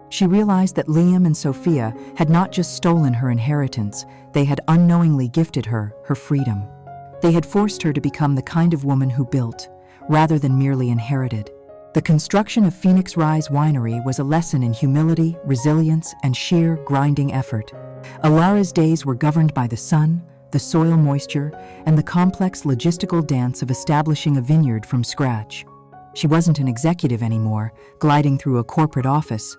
She realized that Liam and Sophia had not just stolen her inheritance, they had unknowingly gifted her freedom. They had forced her to become the kind of woman who built, rather than merely inherited. The construction of Phoenix Rise Winery was a lesson in humility, resilience, and sheer, grinding effort. Alara's days were governed by the sun, the soil moisture, and the complex logistical dance of establishing a vineyard from scratch. She wasn't an executive anymore, gliding through a corporate office.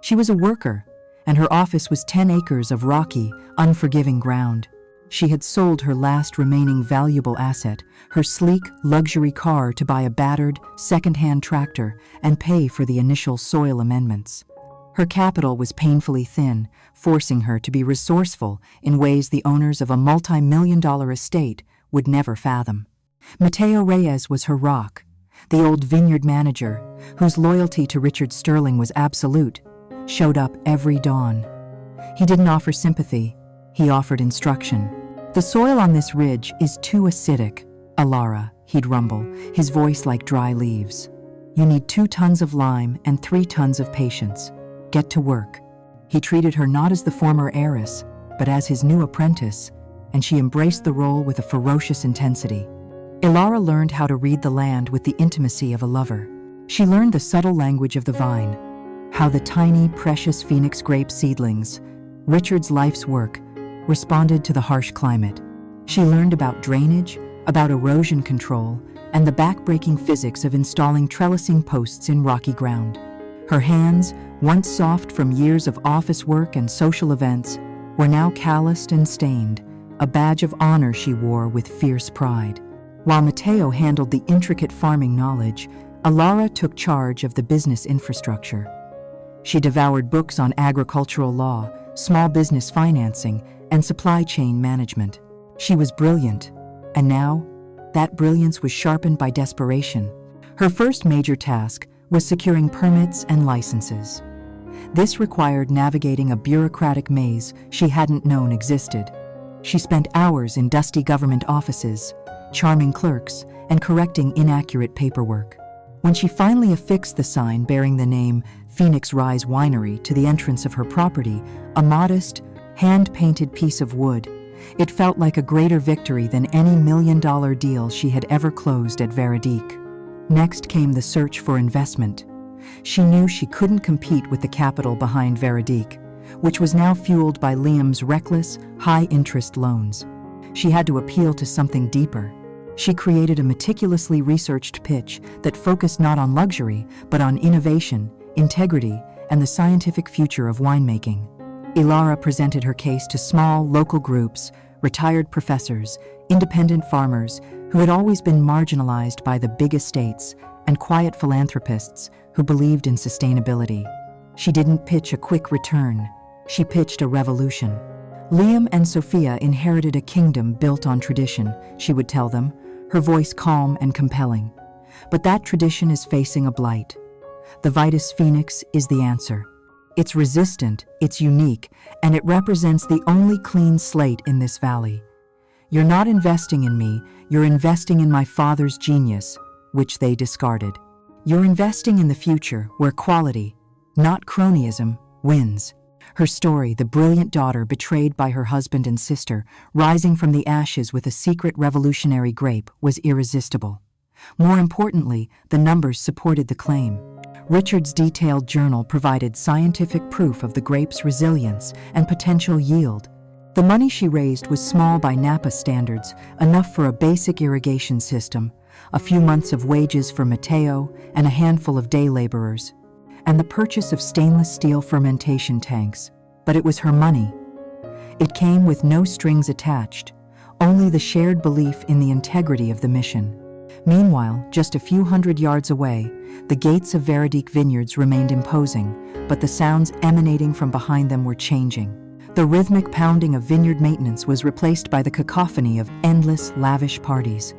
She was a worker, and her office was 10 acres of rocky, unforgiving ground. She had sold her last remaining valuable asset, her sleek, luxury car, to buy a battered, second-hand tractor and pay for the initial soil amendments. Her capital was painfully thin, forcing her to be resourceful in ways the owners of a multi-million-dollar estate would never fathom. Mateo Reyes was her rock, the old vineyard manager, whose loyalty to Richard Sterling was absolute, showed up every dawn. He didn't offer sympathy, he offered instruction. "The soil on this ridge is too acidic, Alara," he'd rumble, his voice like dry leaves. "You need 2 tons of lime and 3 tons of patience. Get to work." He treated her not as the former heiress, but as his new apprentice, and she embraced the role with a ferocious intensity. Alara learned how to read the land with the intimacy of a lover. She learned the subtle language of the vine, how the tiny, precious phoenix grape seedlings, Richard's life's work, responded to the harsh climate. She learned about drainage, about erosion control, and the backbreaking physics of installing trellising posts in rocky ground. Her hands, once soft from years of office work and social events, were now calloused and stained, a badge of honor she wore with fierce pride. While Mateo handled the intricate farming knowledge, Alara took charge of the business infrastructure. She devoured books on agricultural law, small business financing, and supply chain management. She was brilliant, and now, that brilliance was sharpened by desperation. Her first major task was securing permits and licenses. This required navigating a bureaucratic maze she hadn't known existed. She spent hours in dusty government offices, charming clerks, and correcting inaccurate paperwork. When she finally affixed the sign bearing the name Phoenix Rise Winery to the entrance of her property, a modest, hand-painted piece of wood, it felt like a greater victory than any million-dollar deal she had ever closed at Veronique. Next came the search for investment. She knew she couldn't compete with the capital behind Veronique, which was now fueled by Liam's reckless, high-interest loans. She had to appeal to something deeper. She created a meticulously researched pitch that focused not on luxury, but on innovation, integrity, and the scientific future of winemaking. Alara presented her case to small, local groups, retired professors, independent farmers who had always been marginalized by the big estates, and quiet philanthropists who believed in sustainability. She didn't pitch a quick return. She pitched a revolution. Liam and Sophia inherited a kingdom built on tradition, she would tell them, her voice calm and compelling. But that tradition is facing a blight. The Vitis Phoenix is the answer. It's resistant, it's unique, and it represents the only clean slate in this valley. You're not investing in me, you're investing in my father's genius, which they discarded. You're investing in the future, where quality, not cronyism, wins. Her story, the brilliant daughter betrayed by her husband and sister, rising from the ashes with a secret revolutionary grape, was irresistible. More importantly, the numbers supported the claim. Richard's detailed journal provided scientific proof of the grape's resilience and potential yield. The money she raised was small by Napa standards, enough for a basic irrigation system, a few months of wages for Mateo and a handful of day laborers, and the purchase of stainless steel fermentation tanks. But it was her money. It came with no strings attached, only the shared belief in the integrity of the mission. Meanwhile, just a few hundred yards away, the gates of Veredict Vineyards remained imposing, but the sounds emanating from behind them were changing. The rhythmic pounding of vineyard maintenance was replaced by the cacophony of endless, lavish parties.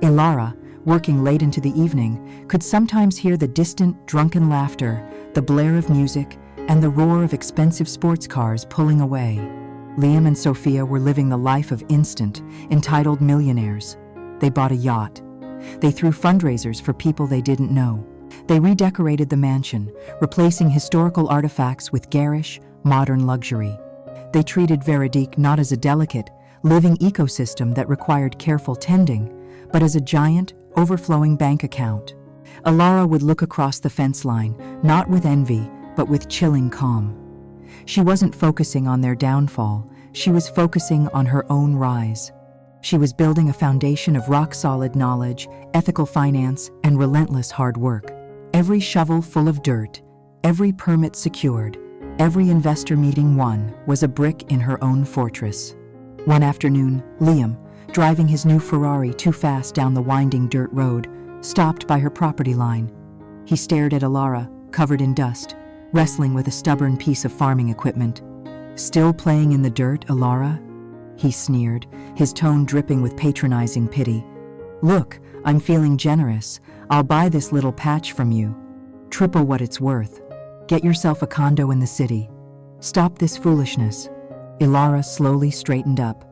Ilara, working late into the evening, could sometimes hear the distant, drunken laughter, the blare of music, and the roar of expensive sports cars pulling away. Liam and Sophia were living the life of instant, entitled millionaires. They bought a yacht. They threw fundraisers for people they didn't know. They redecorated the mansion, replacing historical artifacts with garish, modern luxury. They treated Veredict not as a delicate, living ecosystem that required careful tending, but as a giant, overflowing bank account. Ilara would look across the fence line, not with envy, but with chilling calm. She wasn't focusing on their downfall, she was focusing on her own rise. She was building a foundation of rock-solid knowledge, ethical finance, and relentless hard work. Every shovel full of dirt, every permit secured, every investor meeting won was a brick in her own fortress. One afternoon, Liam, driving his new Ferrari too fast down the winding dirt road, stopped by her property line. He stared at Ilara, covered in dust, wrestling with a stubborn piece of farming equipment. "Still playing in the dirt, Ilara?" he sneered, his tone dripping with patronizing pity. "Look, I'm feeling generous. I'll buy this little patch from you. Triple what it's worth. Get yourself a condo in the city. Stop this foolishness." Ilara slowly straightened up.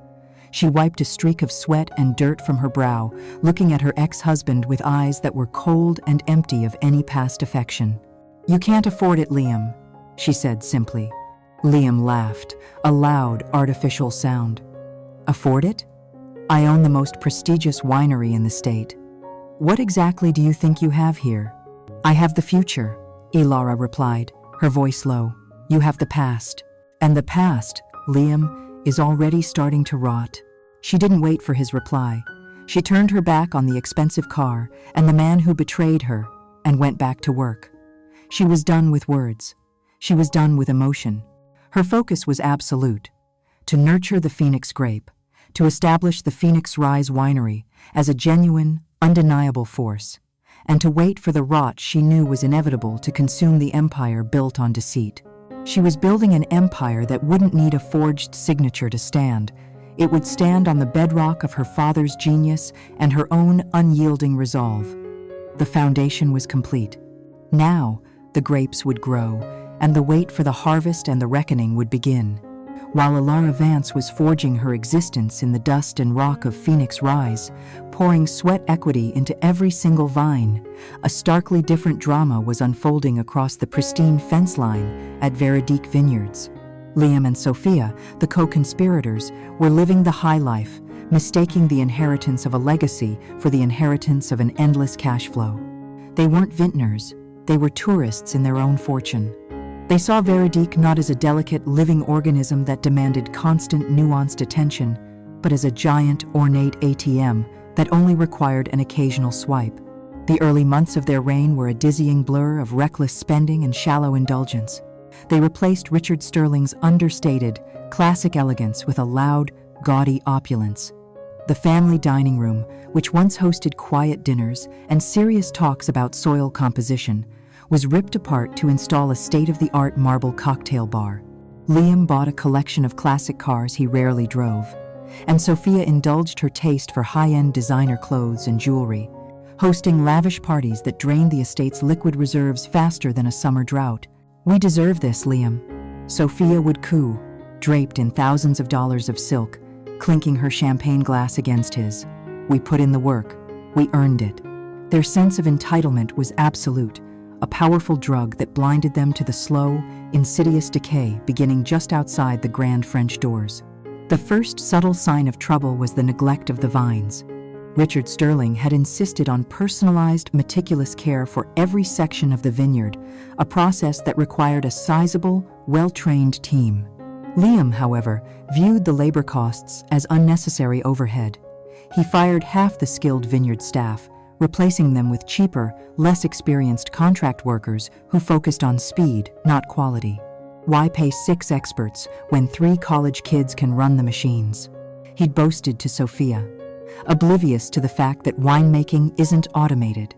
She wiped a streak of sweat and dirt from her brow, looking at her ex-husband with eyes that were cold and empty of any past affection. "You can't afford it, Liam," she said simply. Liam laughed, a loud, artificial sound. "Afford it? I own the most prestigious winery in the state. What exactly do you think you have here?" "I have the future," Ilara replied, her voice low. "You have the past. And the past, Liam, is already starting to rot." She didn't wait for his reply. She turned her back on the expensive car and the man who betrayed her and went back to work. She was done with words. She was done with emotion. Her focus was absolute: to nurture the Phoenix grape, to establish the Phoenix Rise winery as a genuine, undeniable force, and to wait for the rot she knew was inevitable to consume the empire built on deceit. She was building an empire that wouldn't need a forged signature to stand. It would stand on the bedrock of her father's genius and her own unyielding resolve. The foundation was complete. Now, the grapes would grow, and the wait for the harvest and the reckoning would begin. While Ilara Vance was forging her existence in the dust and rock of Phoenix Rise, pouring sweat equity into every single vine, a starkly different drama was unfolding across the pristine fence line at Veredict Vineyards. Liam and Sophia, the co-conspirators, were living the high life, mistaking the inheritance of a legacy for the inheritance of an endless cash flow. They weren't vintners, they were tourists in their own fortune. They saw Veredict not as a delicate, living organism that demanded constant, nuanced attention, but as a giant, ornate ATM that only required an occasional swipe. The early months of their reign were a dizzying blur of reckless spending and shallow indulgence. They replaced Richard Sterling's understated, classic elegance with a loud, gaudy opulence. The family dining room, which once hosted quiet dinners and serious talks about soil composition, was ripped apart to install a state-of-the-art marble cocktail bar. Liam bought a collection of classic cars he rarely drove, and Sophia indulged her taste for high-end designer clothes and jewelry, hosting lavish parties that drained the estate's liquid reserves faster than a summer drought. "We deserve this, Liam," Sophia would coo, draped in thousands of dollars of silk, clinking her champagne glass against his. "We put in the work. We earned it." Their sense of entitlement was absolute, a powerful drug that blinded them to the slow, insidious decay beginning just outside the grand French doors. The first subtle sign of trouble was the neglect of the vines. Richard Sterling had insisted on personalized, meticulous care for every section of the vineyard, a process that required a sizable, well-trained team. Liam, however, viewed the labor costs as unnecessary overhead. He fired half the skilled vineyard staff, replacing them with cheaper, less experienced contract workers who focused on speed, not quality. Why pay 6 experts when 3 college kids can run the machines? He'd boasted to Sophia, oblivious to the fact that winemaking isn't automated.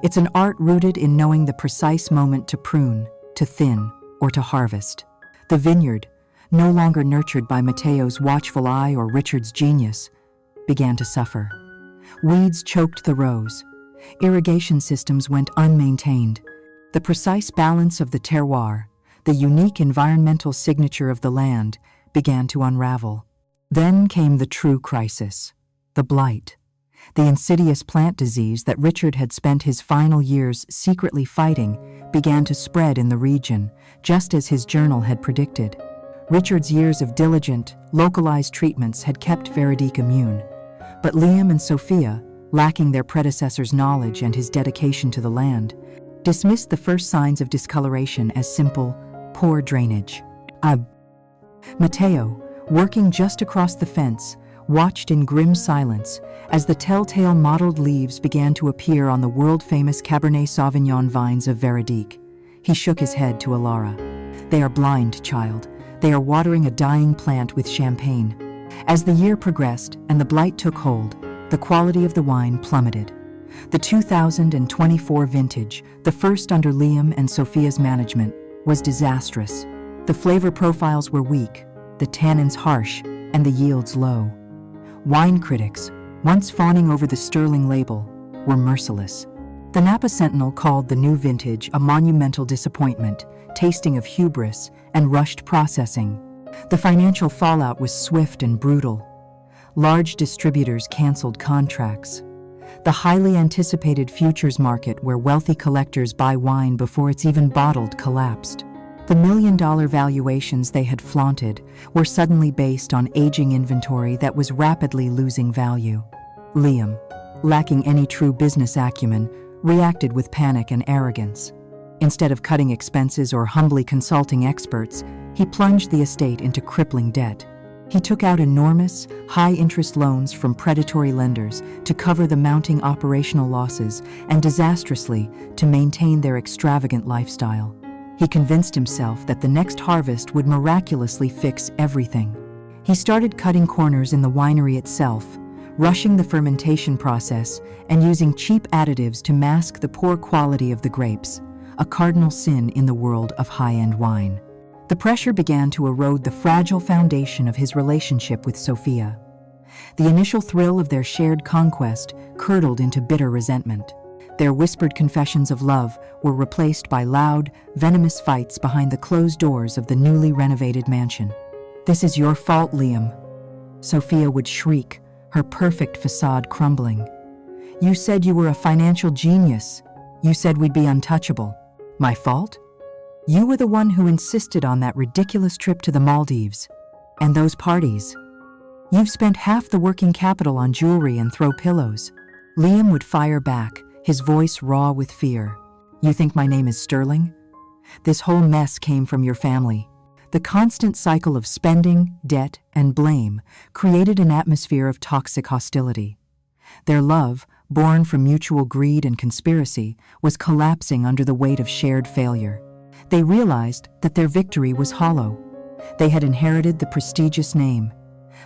It's an art rooted in knowing the precise moment to prune, to thin, or to harvest. The vineyard, no longer nurtured by Matteo's watchful eye or Richard's genius, began to suffer. Weeds choked the rows. Irrigation systems went unmaintained. The precise balance of the terroir, the unique environmental signature of the land, began to unravel. Then came the true crisis, the blight. The insidious plant disease that Richard had spent his final years secretly fighting began to spread in the region, just as his journal had predicted. Richard's years of diligent, localized treatments had kept Veredique immune, but Liam and Sophia, lacking their predecessor's knowledge and his dedication to the land, dismissed the first signs of discoloration as simple, poor drainage. Matteo, working just across the fence, watched in grim silence as the telltale mottled leaves began to appear on the world-famous Cabernet Sauvignon vines of Veredique. He shook his head to Alara. "They are blind, child. They are watering a dying plant with champagne." As the year progressed and the blight took hold, the quality of the wine plummeted. The 2024 vintage, the first under Liam and Sophia's management, was disastrous. The flavor profiles were weak, the tannins harsh, and the yields low. Wine critics, once fawning over the Sterling label, were merciless. The Napa Sentinel called the new vintage a monumental disappointment, tasting of hubris and rushed processing. The financial fallout was swift and brutal. Large distributors canceled contracts. The highly anticipated futures market where wealthy collectors buy wine before it's even bottled collapsed. The million-dollar valuations they had flaunted were suddenly based on aging inventory that was rapidly losing value. Liam, lacking any true business acumen, reacted with panic and arrogance. Instead of cutting expenses or humbly consulting experts, he plunged the estate into crippling debt. He took out enormous, high-interest loans from predatory lenders to cover the mounting operational losses and, disastrously, to maintain their extravagant lifestyle. He convinced himself that the next harvest would miraculously fix everything. He started cutting corners in the winery itself, rushing the fermentation process and using cheap additives to mask the poor quality of the grapes, a cardinal sin in the world of high-end wine. The pressure began to erode the fragile foundation of his relationship with Sophia. The initial thrill of their shared conquest curdled into bitter resentment. Their whispered confessions of love were replaced by loud, venomous fights behind the closed doors of the newly renovated mansion. "This is your fault, Liam," Sophia would shriek, her perfect facade crumbling. "You said you were a financial genius. You said we'd be untouchable. My fault? You were the one who insisted on that ridiculous trip to the Maldives. And those parties. You've spent half the working capital on jewelry and throw pillows." Liam would fire back, his voice raw with fear. "You think my name is Sterling? This whole mess came from your family." The constant cycle of spending, debt, and blame created an atmosphere of toxic hostility. Their love, born from mutual greed and conspiracy, was collapsing under the weight of shared failure. They realized that their victory was hollow. They had inherited the prestigious name,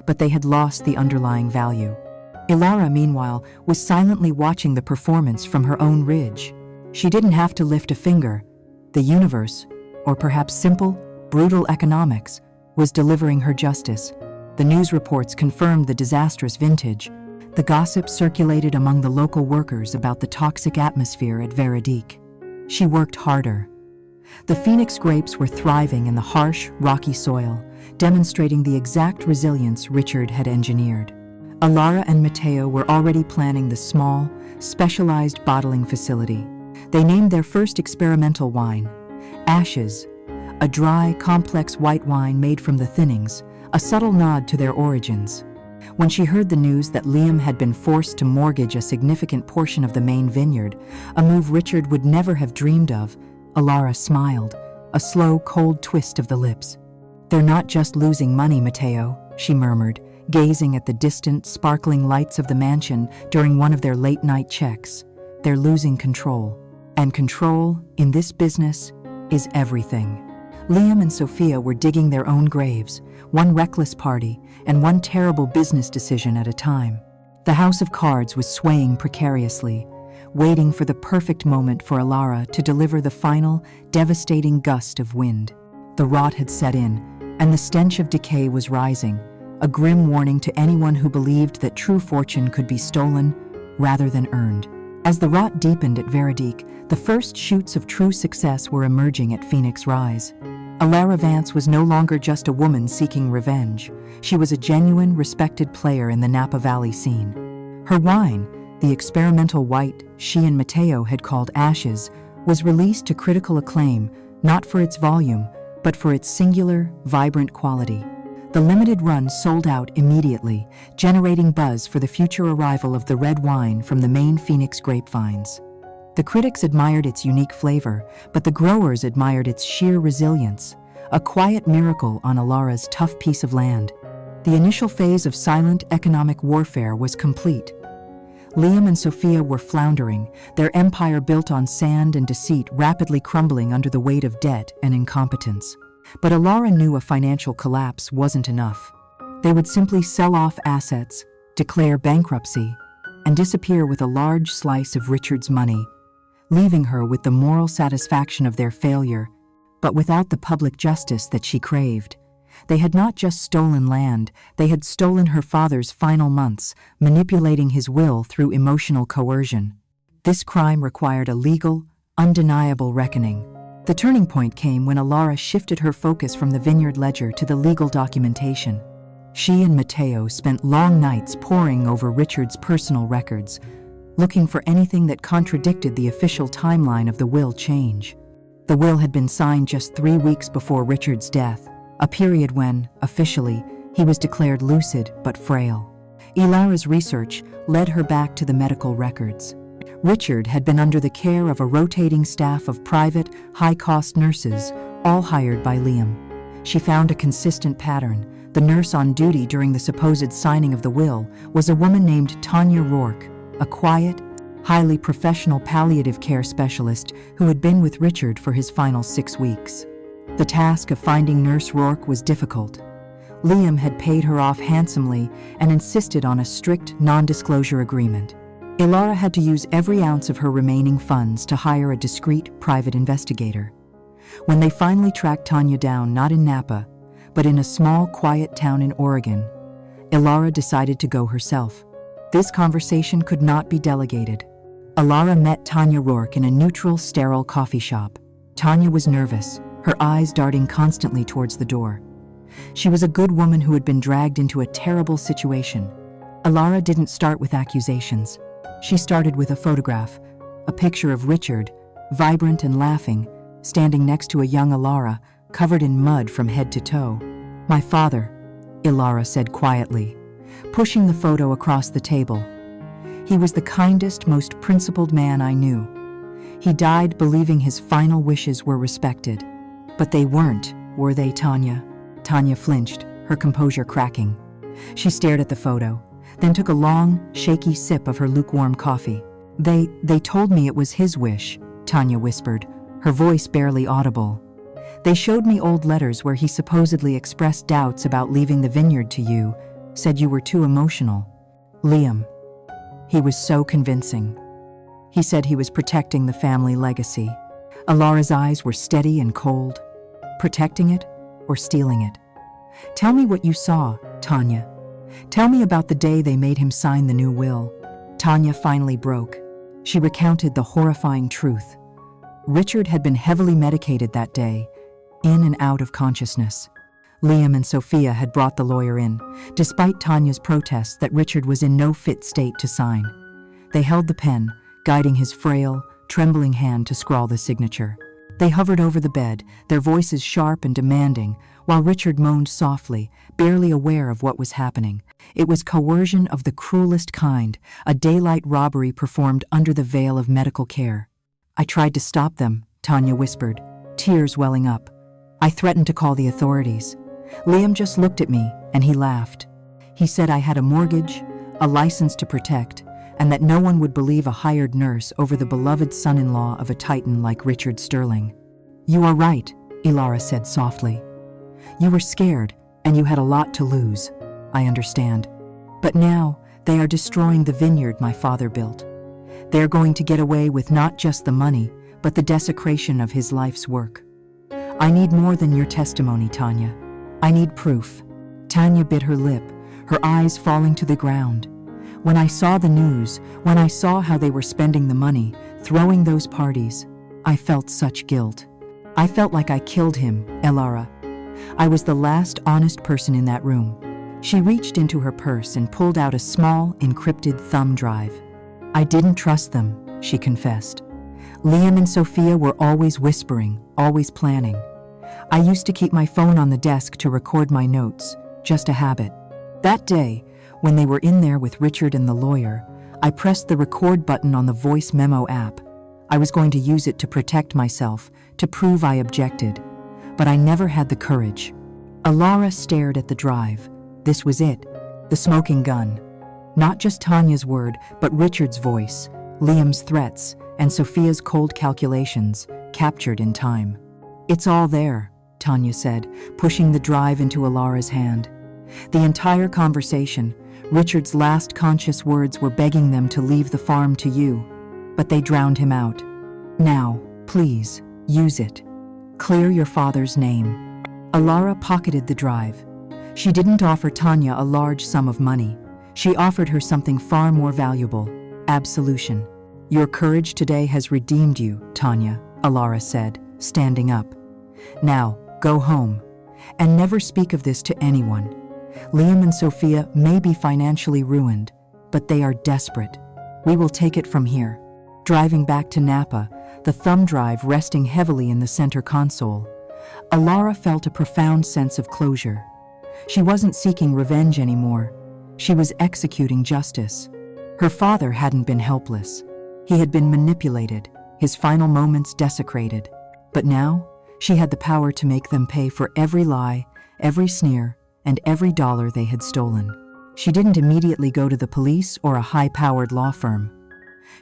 but they had lost the underlying value. Ilara, meanwhile, was silently watching the performance from her own ridge. She didn't have to lift a finger. The universe, or perhaps simple, brutal economics, was delivering her justice. The news reports confirmed the disastrous vintage. The gossip circulated among the local workers about the toxic atmosphere at Veredique. She worked harder. The Phoenix grapes were thriving in the harsh, rocky soil, demonstrating the exact resilience Richard had engineered. Alara and Matteo were already planning the small, specialized bottling facility. They named their first experimental wine, Ashes, a dry, complex white wine made from the thinnings, a subtle nod to their origins. When she heard the news that Liam had been forced to mortgage a significant portion of the main vineyard, a move Richard would never have dreamed of, Alara smiled, a slow, cold twist of the lips. "They're not just losing money, Matteo," she murmured, gazing at the distant, sparkling lights of the mansion during one of their late-night checks. "They're losing control. And control, in this business, is everything." Liam and Sophia were digging their own graves, one reckless party and one terrible business decision at a time. The house of cards was swaying precariously, waiting for the perfect moment for Alara to deliver the final, devastating gust of wind. The rot had set in, and the stench of decay was rising, a grim warning to anyone who believed that true fortune could be stolen rather than earned. As the rot deepened at Veronique, the first shoots of true success were emerging at Phoenix Rise. Alara Vance was no longer just a woman seeking revenge. She was a genuine, respected player in the Napa Valley scene. Her wine, the experimental white she and Matteo had called Ashes, was released to critical acclaim, not for its volume, but for its singular, vibrant quality. The limited run sold out immediately, generating buzz for the future arrival of the red wine from the Maine Phoenix grapevines. The critics admired its unique flavor, but the growers admired its sheer resilience, a quiet miracle on Alara's tough piece of land. The initial phase of silent economic warfare was complete. Liam and Sophia were floundering, their empire built on sand and deceit rapidly crumbling under the weight of debt and incompetence. But Alara knew a financial collapse wasn't enough. They would simply sell off assets, declare bankruptcy, and disappear with a large slice of Richard's money, leaving her with the moral satisfaction of their failure, but without the public justice that she craved. They had not just stolen land, they had stolen her father's final months, manipulating his will through emotional coercion. This crime required a legal, undeniable reckoning. The turning point came when Alara shifted her focus from the vineyard ledger to the legal documentation. She and Matteo spent long nights poring over Richard's personal records, looking for anything that contradicted the official timeline of the will change. The will had been signed just 3 weeks before Richard's death, a period when, officially, he was declared lucid but frail. Alara's research led her back to the medical records. Richard had been under the care of a rotating staff of private, high-cost nurses, all hired by Liam. She found a consistent pattern. The nurse on duty during the supposed signing of the will was a woman named Tanya Rourke, a quiet, highly professional palliative care specialist who had been with Richard for his final 6 weeks. The task of finding Nurse Rourke was difficult. Liam had paid her off handsomely and insisted on a strict non-disclosure agreement. Alara had to use every ounce of her remaining funds to hire a discreet private investigator. When they finally tracked Tanya down, not in Napa, but in a small, quiet town in Oregon, Alara decided to go herself. This conversation could not be delegated. Alara met Tanya Rourke in a neutral, sterile coffee shop. Tanya was nervous, her eyes darting constantly towards the door. She was a good woman who had been dragged into a terrible situation. Alara didn't start with accusations. She started with a photograph, a picture of Richard, vibrant and laughing, standing next to a young Alara, covered in mud from head to toe. "My father," Alara said quietly, pushing the photo across the table. "He was the kindest, most principled man I knew. He died believing his final wishes were respected. But they weren't, were they, Tanya?" Tanya flinched, her composure cracking. She stared at the photo, then took a long, shaky sip of her lukewarm coffee. They told me it was his wish," Tanya whispered, her voice barely audible. "They showed me old letters where he supposedly expressed doubts about leaving the vineyard to you, said you were too emotional. Liam. He was so convincing. He said he was protecting the family legacy." Alara's eyes were steady and cold. Protecting it or stealing it? "Tell me what you saw, Tanya. Tell me about the day they made him sign the new will." Tanya finally broke. She recounted the horrifying truth. Richard had been heavily medicated that day, in and out of consciousness. Liam and Sophia had brought the lawyer in, despite Tanya's protests that Richard was in no fit state to sign. They held the pen, guiding his frail, trembling hand to scrawl the signature. They hovered over the bed, their voices sharp and demanding, while Richard moaned softly, barely aware of what was happening. It was coercion of the cruelest kind, a daylight robbery performed under the veil of medical care. "I tried to stop them," Tanya whispered, tears welling up. "I threatened to call the authorities. Liam just looked at me, and he laughed. He said I had a mortgage, a license to protect, and that no one would believe a hired nurse over the beloved son-in-law of a titan like Richard Sterling." "You are right," Ilara said softly. "You were scared, and you had a lot to lose. I understand. But now, they are destroying the vineyard my father built. They're going to get away with not just the money, but the desecration of his life's work. I need more than your testimony, Tanya. I need proof." Tanya bit her lip, her eyes falling to the ground. "When I saw the news, when I saw how they were spending the money, throwing those parties, I felt such guilt. I felt like I killed him, Ilara. I was the last honest person in that room." She reached into her purse and pulled out a small, encrypted thumb drive. "I didn't trust them," she confessed. "Liam and Sophia were always whispering, always planning. I used to keep my phone on the desk to record my notes, just a habit. That day, when they were in there with Richard and the lawyer, I pressed the record button on the voice memo app. I was going to use it to protect myself, to prove I objected. But I never had the courage." Ilara stared at the drive. This was it, the smoking gun. Not just Tanya's word, but Richard's voice, Liam's threats, and Sophia's cold calculations, captured in time. "It's all there," Tanya said, pushing the drive into Ilara's hand. The entire conversation, Richard's last conscious words were begging them to leave the farm to you, but they drowned him out. "Now, please, use it. Clear your father's name." Ilara pocketed the drive. She didn't offer Tanya a large sum of money. She offered her something far more valuable, absolution. "Your courage today has redeemed you, Tanya," Ilara said, standing up. "Now, go home, and never speak of this to anyone. Liam and Sophia may be financially ruined, but they are desperate. We will take it from here." Driving back to Napa, the thumb drive resting heavily in the center console, Ilara felt a profound sense of closure. She wasn't seeking revenge anymore. She was executing justice. Her father hadn't been helpless. He had been manipulated, his final moments desecrated. But now, she had the power to make them pay for every lie, every sneer, and every dollar they had stolen. She didn't immediately go to the police or a high-powered law firm.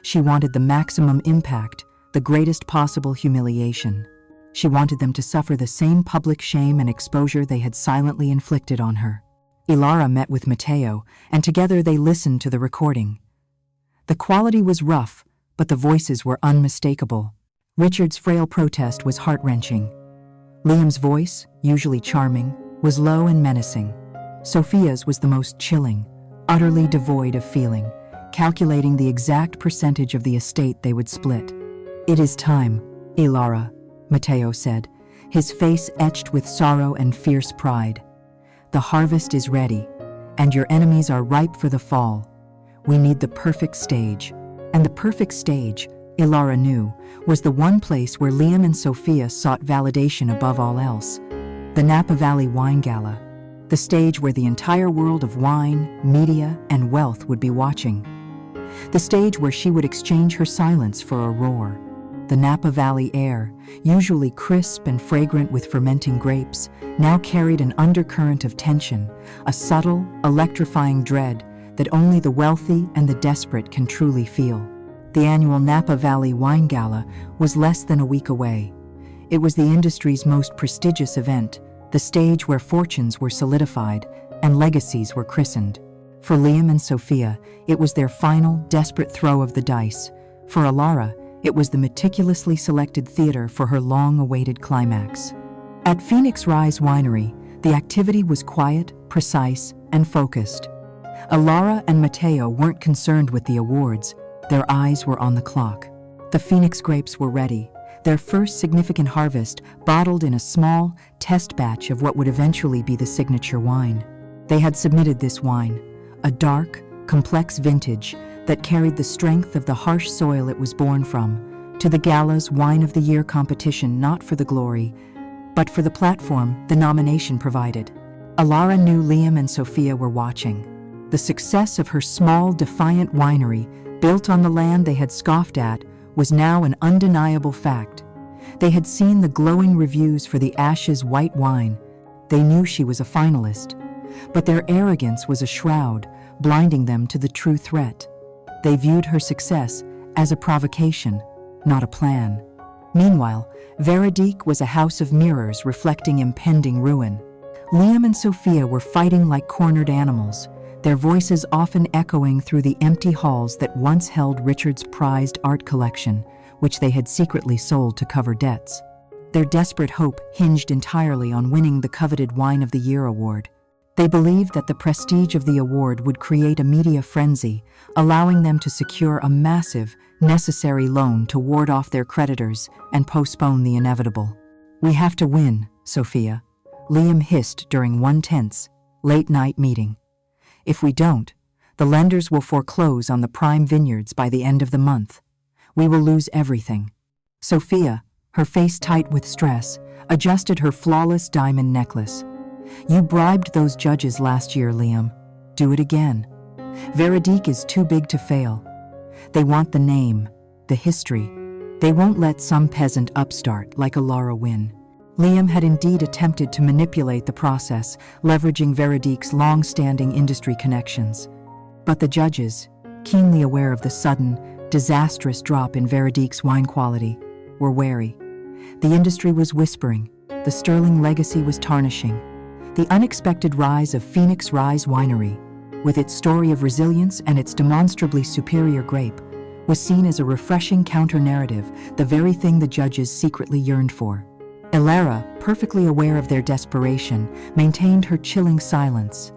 She wanted the maximum impact, the greatest possible humiliation. She wanted them to suffer the same public shame and exposure they had silently inflicted on her. Ilara met with Matteo, and together they listened to the recording. The quality was rough, but the voices were unmistakable. Richard's frail protest was heart-wrenching. Liam's voice, usually charming, was low and menacing. Sophia's was the most chilling, utterly devoid of feeling, calculating the exact percentage of the estate they would split. "It is time, Ilara," Matteo said, his face etched with sorrow and fierce pride. "The harvest is ready, and your enemies are ripe for the fall. We need the perfect stage." And the perfect stage, Ilara knew, was the one place where Liam and Sophia sought validation above all else: the Napa Valley Wine Gala, the stage where the entire world of wine, media, and wealth would be watching. The stage where she would exchange her silence for a roar. The Napa Valley air, usually crisp and fragrant with fermenting grapes, now carried an undercurrent of tension, a subtle, electrifying dread that only the wealthy and the desperate can truly feel. The annual Napa Valley Wine Gala was less than a week away. It was the industry's most prestigious event, the stage where fortunes were solidified and legacies were christened. For Liam and Sophia, it was their final, desperate throw of the dice. For Ilara, it was the meticulously selected theater for her long-awaited climax. At Phoenix Rise Winery, the activity was quiet, precise, and focused. Ilara and Matteo weren't concerned with the awards. Their eyes were on the clock. The Phoenix grapes were ready, their first significant harvest bottled in a small, test batch of what would eventually be the signature wine. They had submitted this wine, a dark, complex vintage that carried the strength of the harsh soil it was born from, to the gala's Wine of the Year competition, not for the glory, but for the platform the nomination provided. Alara knew Liam and Sophia were watching. The success of her small, defiant winery, built on the land they had scoffed at, was now an undeniable fact. They had seen the glowing reviews for the Ashes white wine. They knew she was a finalist. But their arrogance was a shroud, blinding them to the true threat. They viewed her success as a provocation, not a plan. Meanwhile, Veronique was a house of mirrors reflecting impending ruin. Liam and Sophia were fighting like cornered animals, their voices often echoing through the empty halls that once held Richard's prized art collection, which they had secretly sold to cover debts. Their desperate hope hinged entirely on winning the coveted Wine of the Year award. They believed that the prestige of the award would create a media frenzy, allowing them to secure a massive, necessary loan to ward off their creditors and postpone the inevitable. "We have to win, Sophia," Liam hissed during one tense, late-night meeting. "If we don't, the lenders will foreclose on the prime vineyards by the end of the month. We will lose everything." Sophia, her face tight with stress, adjusted her flawless diamond necklace. "You bribed those judges last year, Liam. Do it again. Veronique is too big to fail. They want the name, the history. They won't let some peasant upstart like Alara win." Liam had indeed attempted to manipulate the process, leveraging Veronique's long-standing industry connections. But the judges, keenly aware of the sudden, disastrous drop in Veronique's wine quality, were wary. The industry was whispering, the sterling legacy was tarnishing. The unexpected rise of Phoenix Rise Winery, with its story of resilience and its demonstrably superior grape, was seen as a refreshing counter-narrative, the very thing the judges secretly yearned for. Alara, perfectly aware of their desperation, maintained her chilling silence.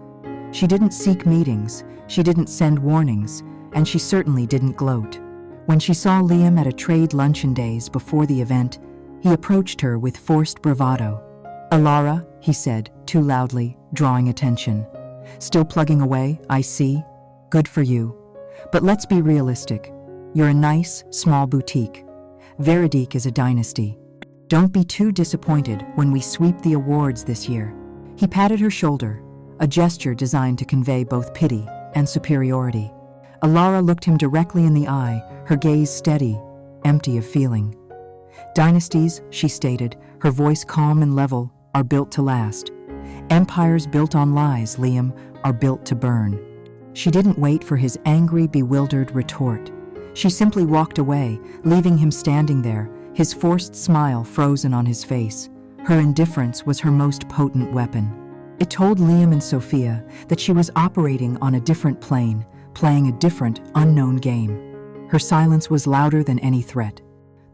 She didn't seek meetings, she didn't send warnings, and she certainly didn't gloat. When she saw Liam at a trade luncheon days before the event, he approached her with forced bravado. "Alara," he said, too loudly, drawing attention. "Still plugging away, I see. Good for you. But let's be realistic. You're a nice, small boutique. Veronique is a dynasty. Don't be too disappointed when we sweep the awards this year." He patted her shoulder, a gesture designed to convey both pity and superiority. Alara looked him directly in the eye, her gaze steady, empty of feeling. "Dynasties," she stated, her voice calm and level, "are built to last. Empires built on lies, Liam, are built to burn." She didn't wait for his angry, bewildered retort. She simply walked away, leaving him standing there, his forced smile frozen on his face. Her indifference was her most potent weapon. It told Liam and Sophia that she was operating on a different plane, playing a different, unknown game. Her silence was louder than any threat.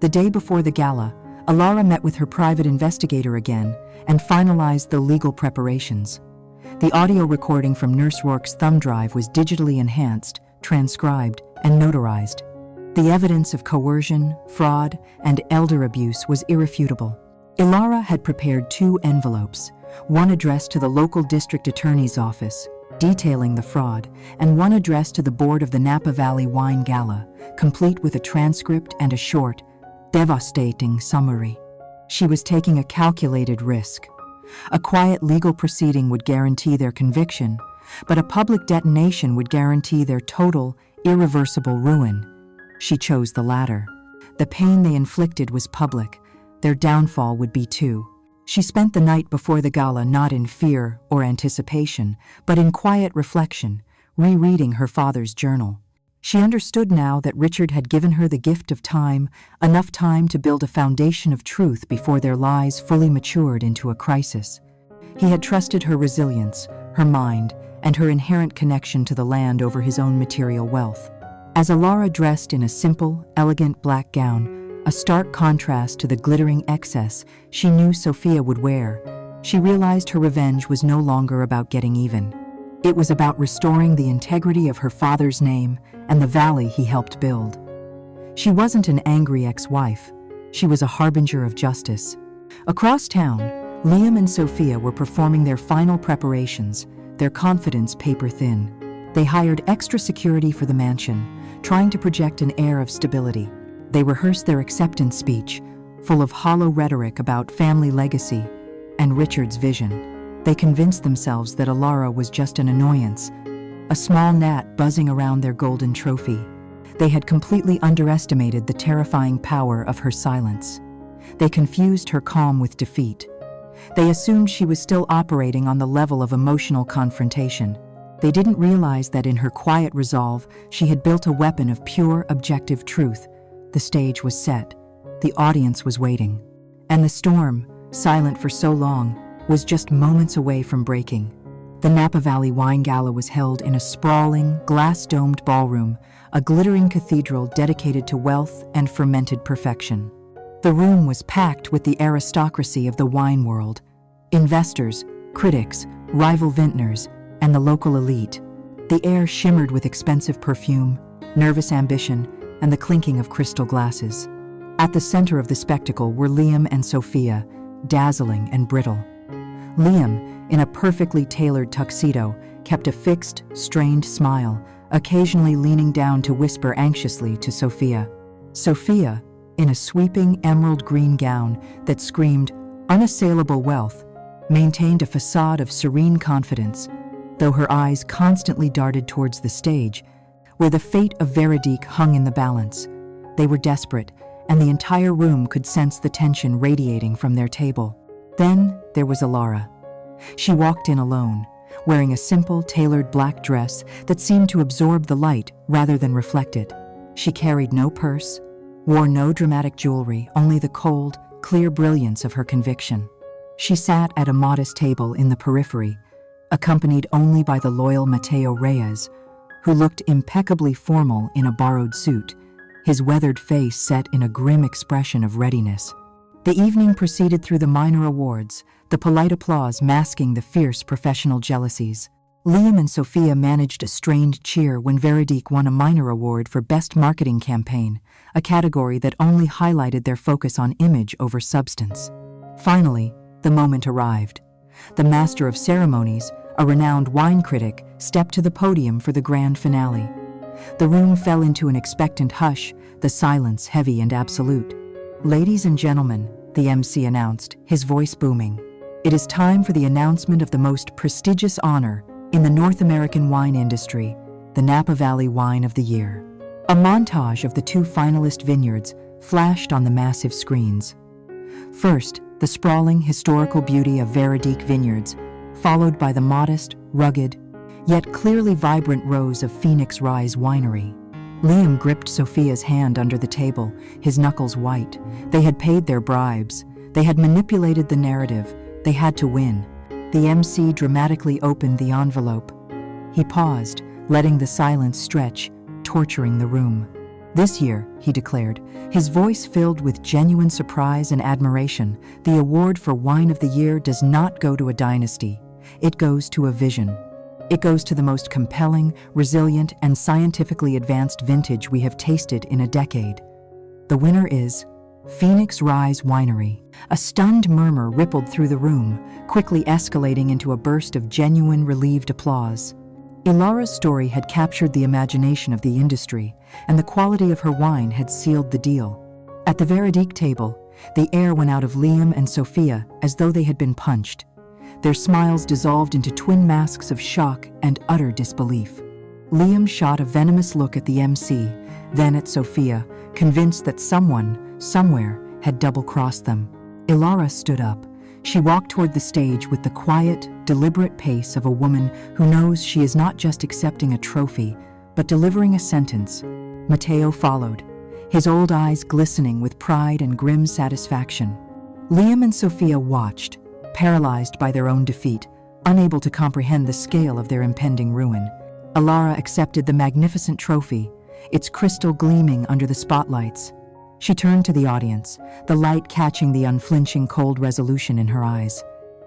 The day before the gala, Alara met with her private investigator again and finalized the legal preparations. The audio recording from Nurse Rourke's thumb drive was digitally enhanced, transcribed, and notarized. The evidence of coercion, fraud, and elder abuse was irrefutable. Alara had prepared 2 envelopes, one addressed to the local district attorney's office, detailing the fraud, and one addressed to the board of the Napa Valley Wine Gala, complete with a transcript and a short, devastating summary. She was taking a calculated risk. A quiet legal proceeding would guarantee their conviction, but a public detonation would guarantee their total, irreversible ruin. She chose the latter. The pain they inflicted was public. Their downfall would be too. She spent the night before the gala not in fear or anticipation, but in quiet reflection, rereading her father's journal. She understood now that Richard had given her the gift of time, enough time to build a foundation of truth before their lies fully matured into a crisis. He had trusted her resilience, her mind, and her inherent connection to the land over his own material wealth. As Alara dressed in a simple, elegant black gown, a stark contrast to the glittering excess she knew Sophia would wear, she realized her revenge was no longer about getting even. It was about restoring the integrity of her father's name and the valley he helped build. She wasn't an angry ex-wife. She was a harbinger of justice. Across town, Liam and Sophia were performing their final preparations, their confidence paper-thin. They hired extra security for the mansion, trying to project an air of stability. They rehearsed their acceptance speech, full of hollow rhetoric about family legacy and Richard's vision. They convinced themselves that Alara was just an annoyance, a small gnat buzzing around their golden trophy. They had completely underestimated the terrifying power of her silence. They confused her calm with defeat. They assumed she was still operating on the level of emotional confrontation. They didn't realize that in her quiet resolve, she had built a weapon of pure, objective truth. The stage was set. The audience was waiting. And the storm, silent for so long, was just moments away from breaking. The Napa Valley Wine Gala was held in a sprawling, glass-domed ballroom, a glittering cathedral dedicated to wealth and fermented perfection. The room was packed with the aristocracy of the wine world: investors, critics, rival vintners, and the local elite. The air shimmered with expensive perfume, nervous ambition, and the clinking of crystal glasses. At the center of the spectacle were Liam and Sophia, dazzling and brittle. Liam, in a perfectly tailored tuxedo, kept a fixed, strained smile, occasionally leaning down to whisper anxiously to Sophia. Sophia, in a sweeping emerald green gown that screamed unassailable wealth, maintained a facade of serene confidence, though her eyes constantly darted towards the stage, where the fate of Veronique hung in the balance. They were desperate, and the entire room could sense the tension radiating from their table. Then there was Alara. She walked in alone, wearing a simple, tailored black dress that seemed to absorb the light rather than reflect it. She carried no purse, wore no dramatic jewelry, only the cold, clear brilliance of her conviction. She sat at a modest table in the periphery, accompanied only by the loyal Mateo Reyes, who looked impeccably formal in a borrowed suit, his weathered face set in a grim expression of readiness. The evening proceeded through the minor awards, the polite applause masking the fierce professional jealousies. Liam and Sophia managed a strained cheer when Veronique won a minor award for Best Marketing Campaign, a category that only highlighted their focus on image over substance. Finally, the moment arrived. The master of ceremonies, a renowned wine critic, stepped to the podium for the grand finale. The room fell into an expectant hush, the silence heavy and absolute. "Ladies and gentlemen," the MC announced, his voice booming, "it is time for the announcement of the most prestigious honor in the North American wine industry, the Napa Valley Wine of the Year." A montage of the two finalist vineyards flashed on the massive screens. First, the sprawling historical beauty of Veronique Vineyards, followed by the modest, rugged, yet clearly vibrant rows of Phoenix Rise Winery. Liam gripped Sophia's hand under the table, his knuckles white. They had paid their bribes. They had manipulated the narrative. They had to win. The MC dramatically opened the envelope. He paused, letting the silence stretch, torturing the room. "This year," he declared, his voice filled with genuine surprise and admiration, "the award for Wine of the Year does not go to a dynasty. It goes to a vision. It goes to the most compelling, resilient, and scientifically advanced vintage we have tasted in a decade. The winner is Phoenix Rise Winery." A stunned murmur rippled through the room, quickly escalating into a burst of genuine, relieved applause. Ilara's story had captured the imagination of the industry, and the quality of her wine had sealed the deal. At the Veronique table, the air went out of Liam and Sophia as though they had been punched. Their smiles dissolved into twin masks of shock and utter disbelief. Liam shot a venomous look at the MC, then at Sophia, convinced that someone, somewhere, had double-crossed them. Ilara stood up. She walked toward the stage with the quiet, deliberate pace of a woman who knows she is not just accepting a trophy, but delivering a sentence. Mateo followed, his old eyes glistening with pride and grim satisfaction. Liam and Sophia watched, paralyzed by their own defeat, unable to comprehend the scale of their impending ruin. Ilara accepted the magnificent trophy, its crystal gleaming under the spotlights. She turned to the audience, the light catching the unflinching cold resolution in her eyes.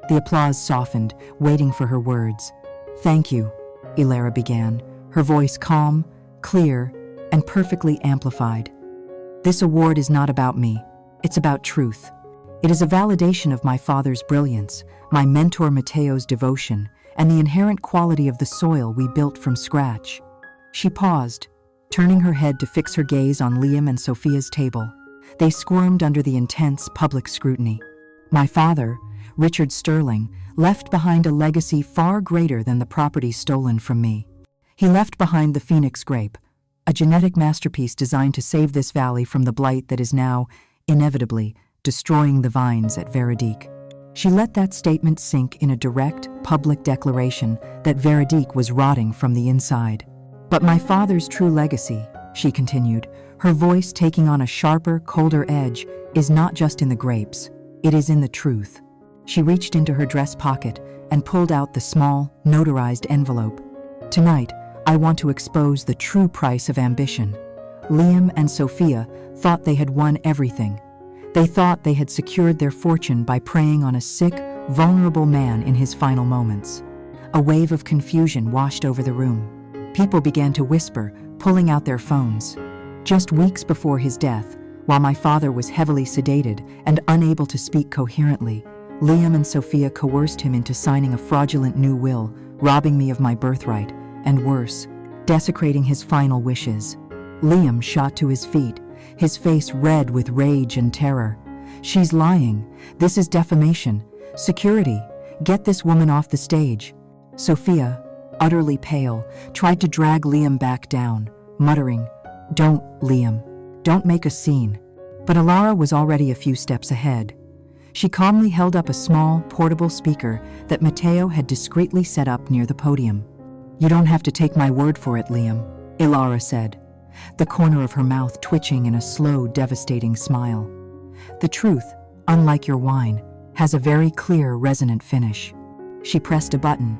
The applause softened, waiting for her words. "Thank you," Ilara began, her voice calm, clear, and perfectly amplified. "This award is not about me. It's about truth. It is a validation of my father's brilliance, my mentor Mateo's devotion, and the inherent quality of the soil we built from scratch." She paused, turning her head to fix her gaze on Liam and Sophia's table. They squirmed under the intense public scrutiny. My father, Richard Sterling, left behind a legacy far greater than the property stolen from me. He left behind the Phoenix grape, a genetic masterpiece designed to save this valley from the blight that is now, inevitably, destroying the vines at Veronique. She let that statement sink in a direct, public declaration that Veronique was rotting from the inside. But my father's true legacy, she continued, her voice taking on a sharper, colder edge, is not just in the grapes, it is in the truth. She reached into her dress pocket and pulled out the small, notarized envelope. Tonight, I want to expose the true price of ambition. Liam and Sophia thought they had won everything. They thought they had secured their fortune by preying on a sick, vulnerable man in his final moments. A wave of confusion washed over the room. People began to whisper, pulling out their phones. Just weeks before his death, while my father was heavily sedated and unable to speak coherently, Liam and Sophia coerced him into signing a fraudulent new will, robbing me of my birthright, and worse, desecrating his final wishes. Liam shot to his feet, his face red with rage and terror. She's lying. This is defamation. Security. Get this woman off the stage. Sophia, utterly pale, tried to drag Liam back down, muttering, "Don't, Liam. Don't make a scene." But Alara was already a few steps ahead. She calmly held up a small, portable speaker that Matteo had discreetly set up near the podium. "You don't have to take my word for it, Liam," Alara said, the corner of her mouth twitching in a slow, devastating smile. "The truth, unlike your wine, has a very clear, resonant finish." She pressed a button.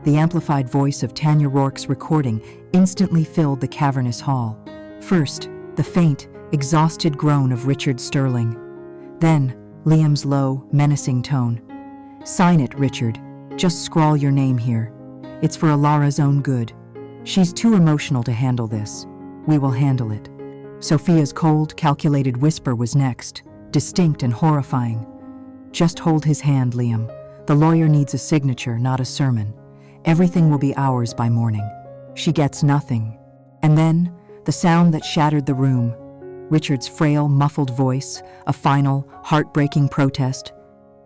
The amplified voice of Tanya Rourke's recording instantly filled the cavernous hall. First, the faint, exhausted groan of Richard Sterling. Then, Liam's low, menacing tone. "Sign it, Richard. Just scrawl your name here. It's for Alara's own good. She's too emotional to handle this. We will handle it." Sophia's cold, calculated whisper was next, distinct and horrifying. "Just hold his hand, Liam. The lawyer needs a signature, not a sermon. Everything will be ours by morning." She gets nothing. And then, the sound that shattered the room. Richard's frail, muffled voice, a final, heartbreaking protest.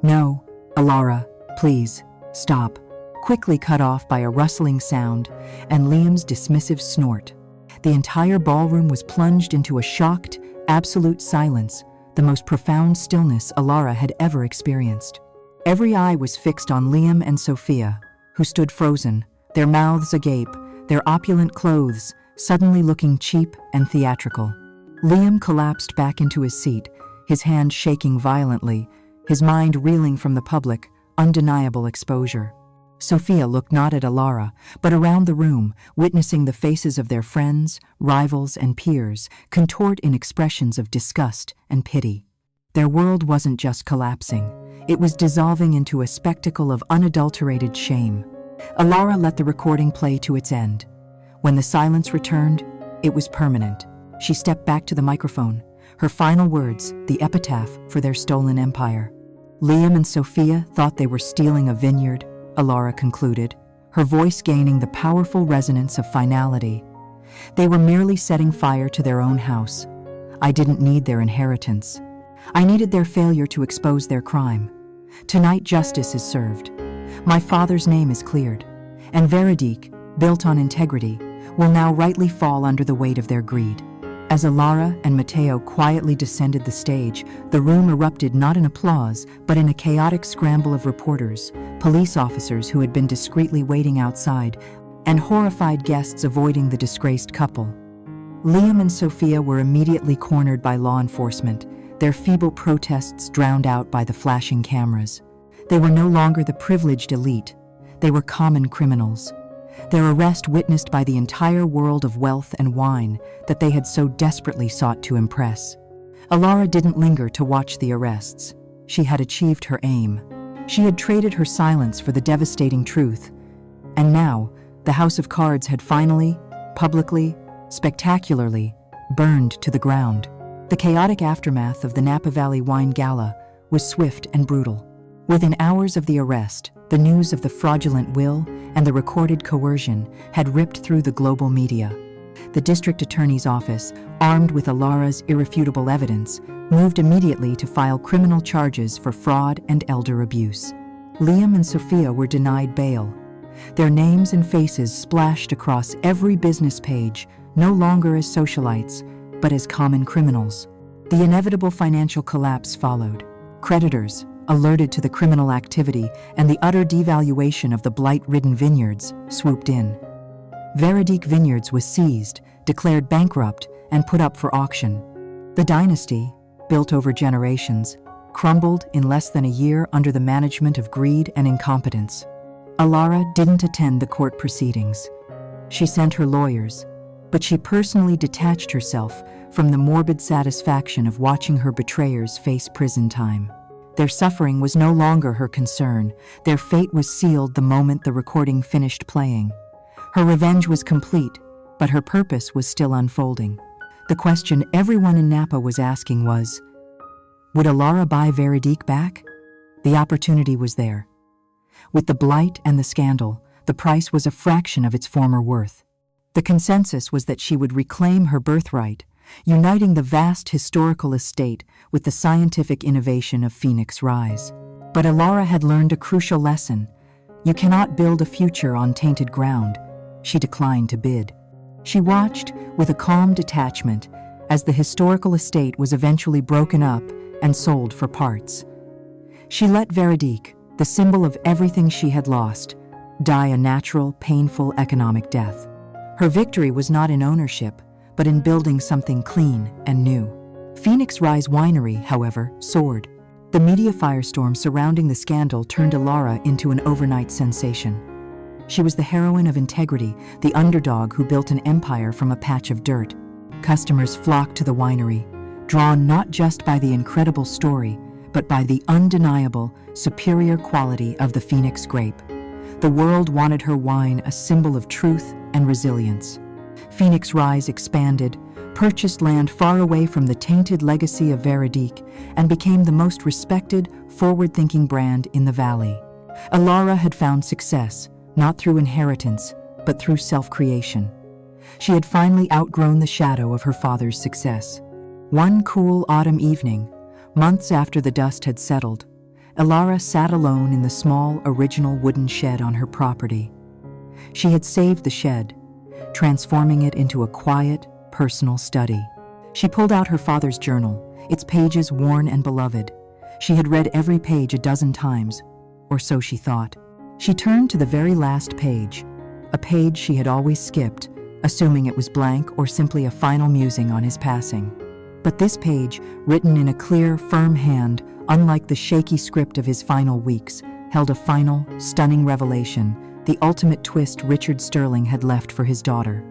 "No, Alara, please, stop." Quickly cut off by a rustling sound and Liam's dismissive snort. The entire ballroom was plunged into a shocked, absolute silence, the most profound stillness Alara had ever experienced. Every eye was fixed on Liam and Sophia, who stood frozen, their mouths agape, their opulent clothes suddenly looking cheap and theatrical. Liam collapsed back into his seat, his hand shaking violently, his mind reeling from the public, undeniable exposure. Sophia looked not at Alara, but around the room, witnessing the faces of their friends, rivals, and peers contort in expressions of disgust and pity. Their world wasn't just collapsing, it was dissolving into a spectacle of unadulterated shame. Alara let the recording play to its end. When the silence returned, it was permanent. She stepped back to the microphone, her final words, the epitaph for their stolen empire. Liam and Sophia thought they were stealing a vineyard, Alara concluded, her voice gaining the powerful resonance of finality. They were merely setting fire to their own house. I didn't need their inheritance. I needed their failure to expose their crime. Tonight justice is served. My father's name is cleared, and Veronique, built on integrity, will now rightly fall under the weight of their greed. As Alara and Matteo quietly descended the stage, the room erupted not in applause, but in a chaotic scramble of reporters, police officers who had been discreetly waiting outside, and horrified guests avoiding the disgraced couple. Liam and Sophia were immediately cornered by law enforcement, their feeble protests drowned out by the flashing cameras. They were no longer the privileged elite, they were common criminals. Their arrest witnessed by the entire world of wealth and wine that they had so desperately sought to impress. Alara didn't linger to watch the arrests. She had achieved her aim. She had traded her silence for the devastating truth. And now, the House of Cards had finally, publicly, spectacularly, burned to the ground. The chaotic aftermath of the Napa Valley Wine Gala was swift and brutal. Within hours of the arrest, the news of the fraudulent will and the recorded coercion had ripped through the global media. The district attorney's office, armed with Alara's irrefutable evidence, moved immediately to file criminal charges for fraud and elder abuse. Liam and Sophia were denied bail. Their names and faces splashed across every business page, no longer as socialites, but as common criminals. The inevitable financial collapse followed. Creditors, alerted to the criminal activity and the utter devaluation of the blight-ridden vineyards, swooped in. Veredict Vineyards was seized, declared bankrupt, and put up for auction. The dynasty, built over generations, crumbled in less than a year under the management of greed and incompetence. Alara didn't attend the court proceedings. She sent her lawyers, but she personally detached herself from the morbid satisfaction of watching her betrayers face prison time. Their suffering was no longer her concern. Their fate was sealed the moment the recording finished playing. Her revenge was complete, but her purpose was still unfolding. The question everyone in Napa was asking was, would Alara buy Veredict back? The opportunity was there. With the blight and the scandal, the price was a fraction of its former worth. The consensus was that she would reclaim her birthright, uniting the vast historical estate with the scientific innovation of Phoenix Rise. But Alara had learned a crucial lesson. You cannot build a future on tainted ground. She declined to bid. She watched, with a calm detachment, as the historical estate was eventually broken up and sold for parts. She let Veredict, the symbol of everything she had lost, die a natural, painful economic death. Her victory was not in ownership, but in building something clean and new. Phoenix Rise Winery, however, soared. The media firestorm surrounding the scandal turned Alara into an overnight sensation. She was the heroine of integrity, the underdog who built an empire from a patch of dirt. Customers flocked to the winery, drawn not just by the incredible story, but by the undeniable, superior quality of the Phoenix grape. The world wanted her wine a symbol of truth and resilience. Phoenix Rise expanded, purchased land far away from the tainted legacy of Veredict, and became the most respected, forward-thinking brand in the valley. Alara had found success, not through inheritance, but through self-creation. She had finally outgrown the shadow of her father's success. One cool autumn evening, months after the dust had settled, Alara sat alone in the small, original wooden shed on her property. She had saved the shed, transforming it into a quiet, personal study. She pulled out her father's journal, its pages worn and beloved. She had read every page a dozen times, or so she thought. She turned to the very last page, a page she had always skipped, assuming it was blank or simply a final musing on his passing. But this page, written in a clear, firm hand, unlike the shaky script of his final weeks, held a final, stunning revelation, the ultimate twist Richard Sterling had left for his daughter.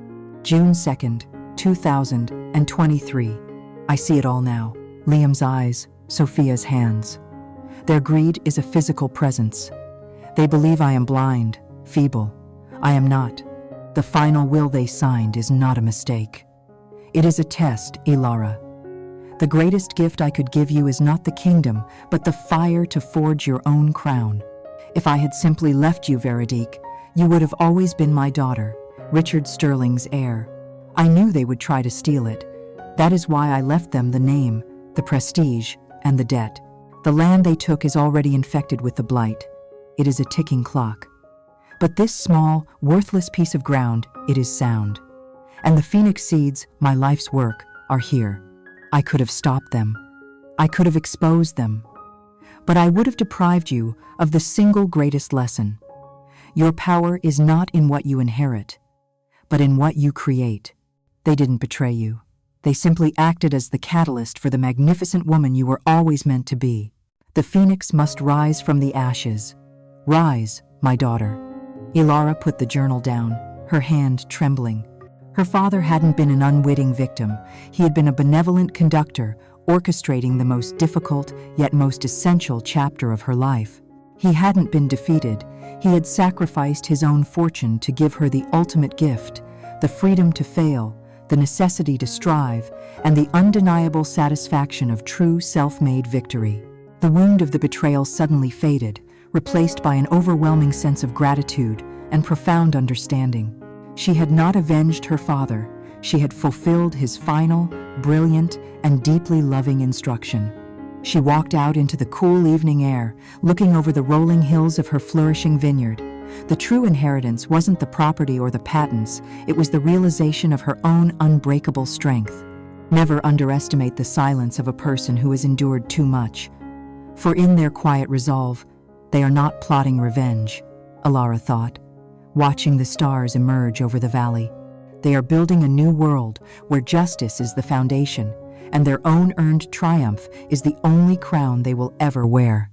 June 2nd, 2023. I see it all now. Liam's eyes, Sophia's hands. Their greed is a physical presence. They believe I am blind, feeble. I am not. The final will they signed is not a mistake. It is a test, Alara. The greatest gift I could give you is not the kingdom, but the fire to forge your own crown. If I had simply left you, Veredict, you would have always been my daughter, Richard Sterling's heir. I knew they would try to steal it. That is why I left them the name, the prestige, and the debt. The land they took is already infected with the blight. It is a ticking clock. But this small, worthless piece of ground, it is sound. And the Phoenix seeds, my life's work, are here. I could have stopped them. I could have exposed them. But I would have deprived you of the single greatest lesson. Your power is not in what you inherit, but in what you create. They didn't betray you. They simply acted as the catalyst for the magnificent woman you were always meant to be. The Phoenix must rise from the ashes. Rise, my daughter. Alara put the journal down, her hand trembling. Her father hadn't been an unwitting victim. He had been a benevolent conductor, orchestrating the most difficult yet most essential chapter of her life. He hadn't been defeated. He had sacrificed his own fortune to give her the ultimate gift, the freedom to fail, the necessity to strive, and the undeniable satisfaction of true self-made victory. The wound of the betrayal suddenly faded, replaced by an overwhelming sense of gratitude and profound understanding. She had not avenged her father. She had fulfilled his final, brilliant, and deeply loving instruction. She walked out into the cool evening air, looking over the rolling hills of her flourishing vineyard. The true inheritance wasn't the property or the patents, it was the realization of her own unbreakable strength. Never underestimate the silence of a person who has endured too much. For in their quiet resolve, they are not plotting revenge, Alara thought, watching the stars emerge over the valley. They are building a new world where justice is the foundation, and their own earned triumph is the only crown they will ever wear.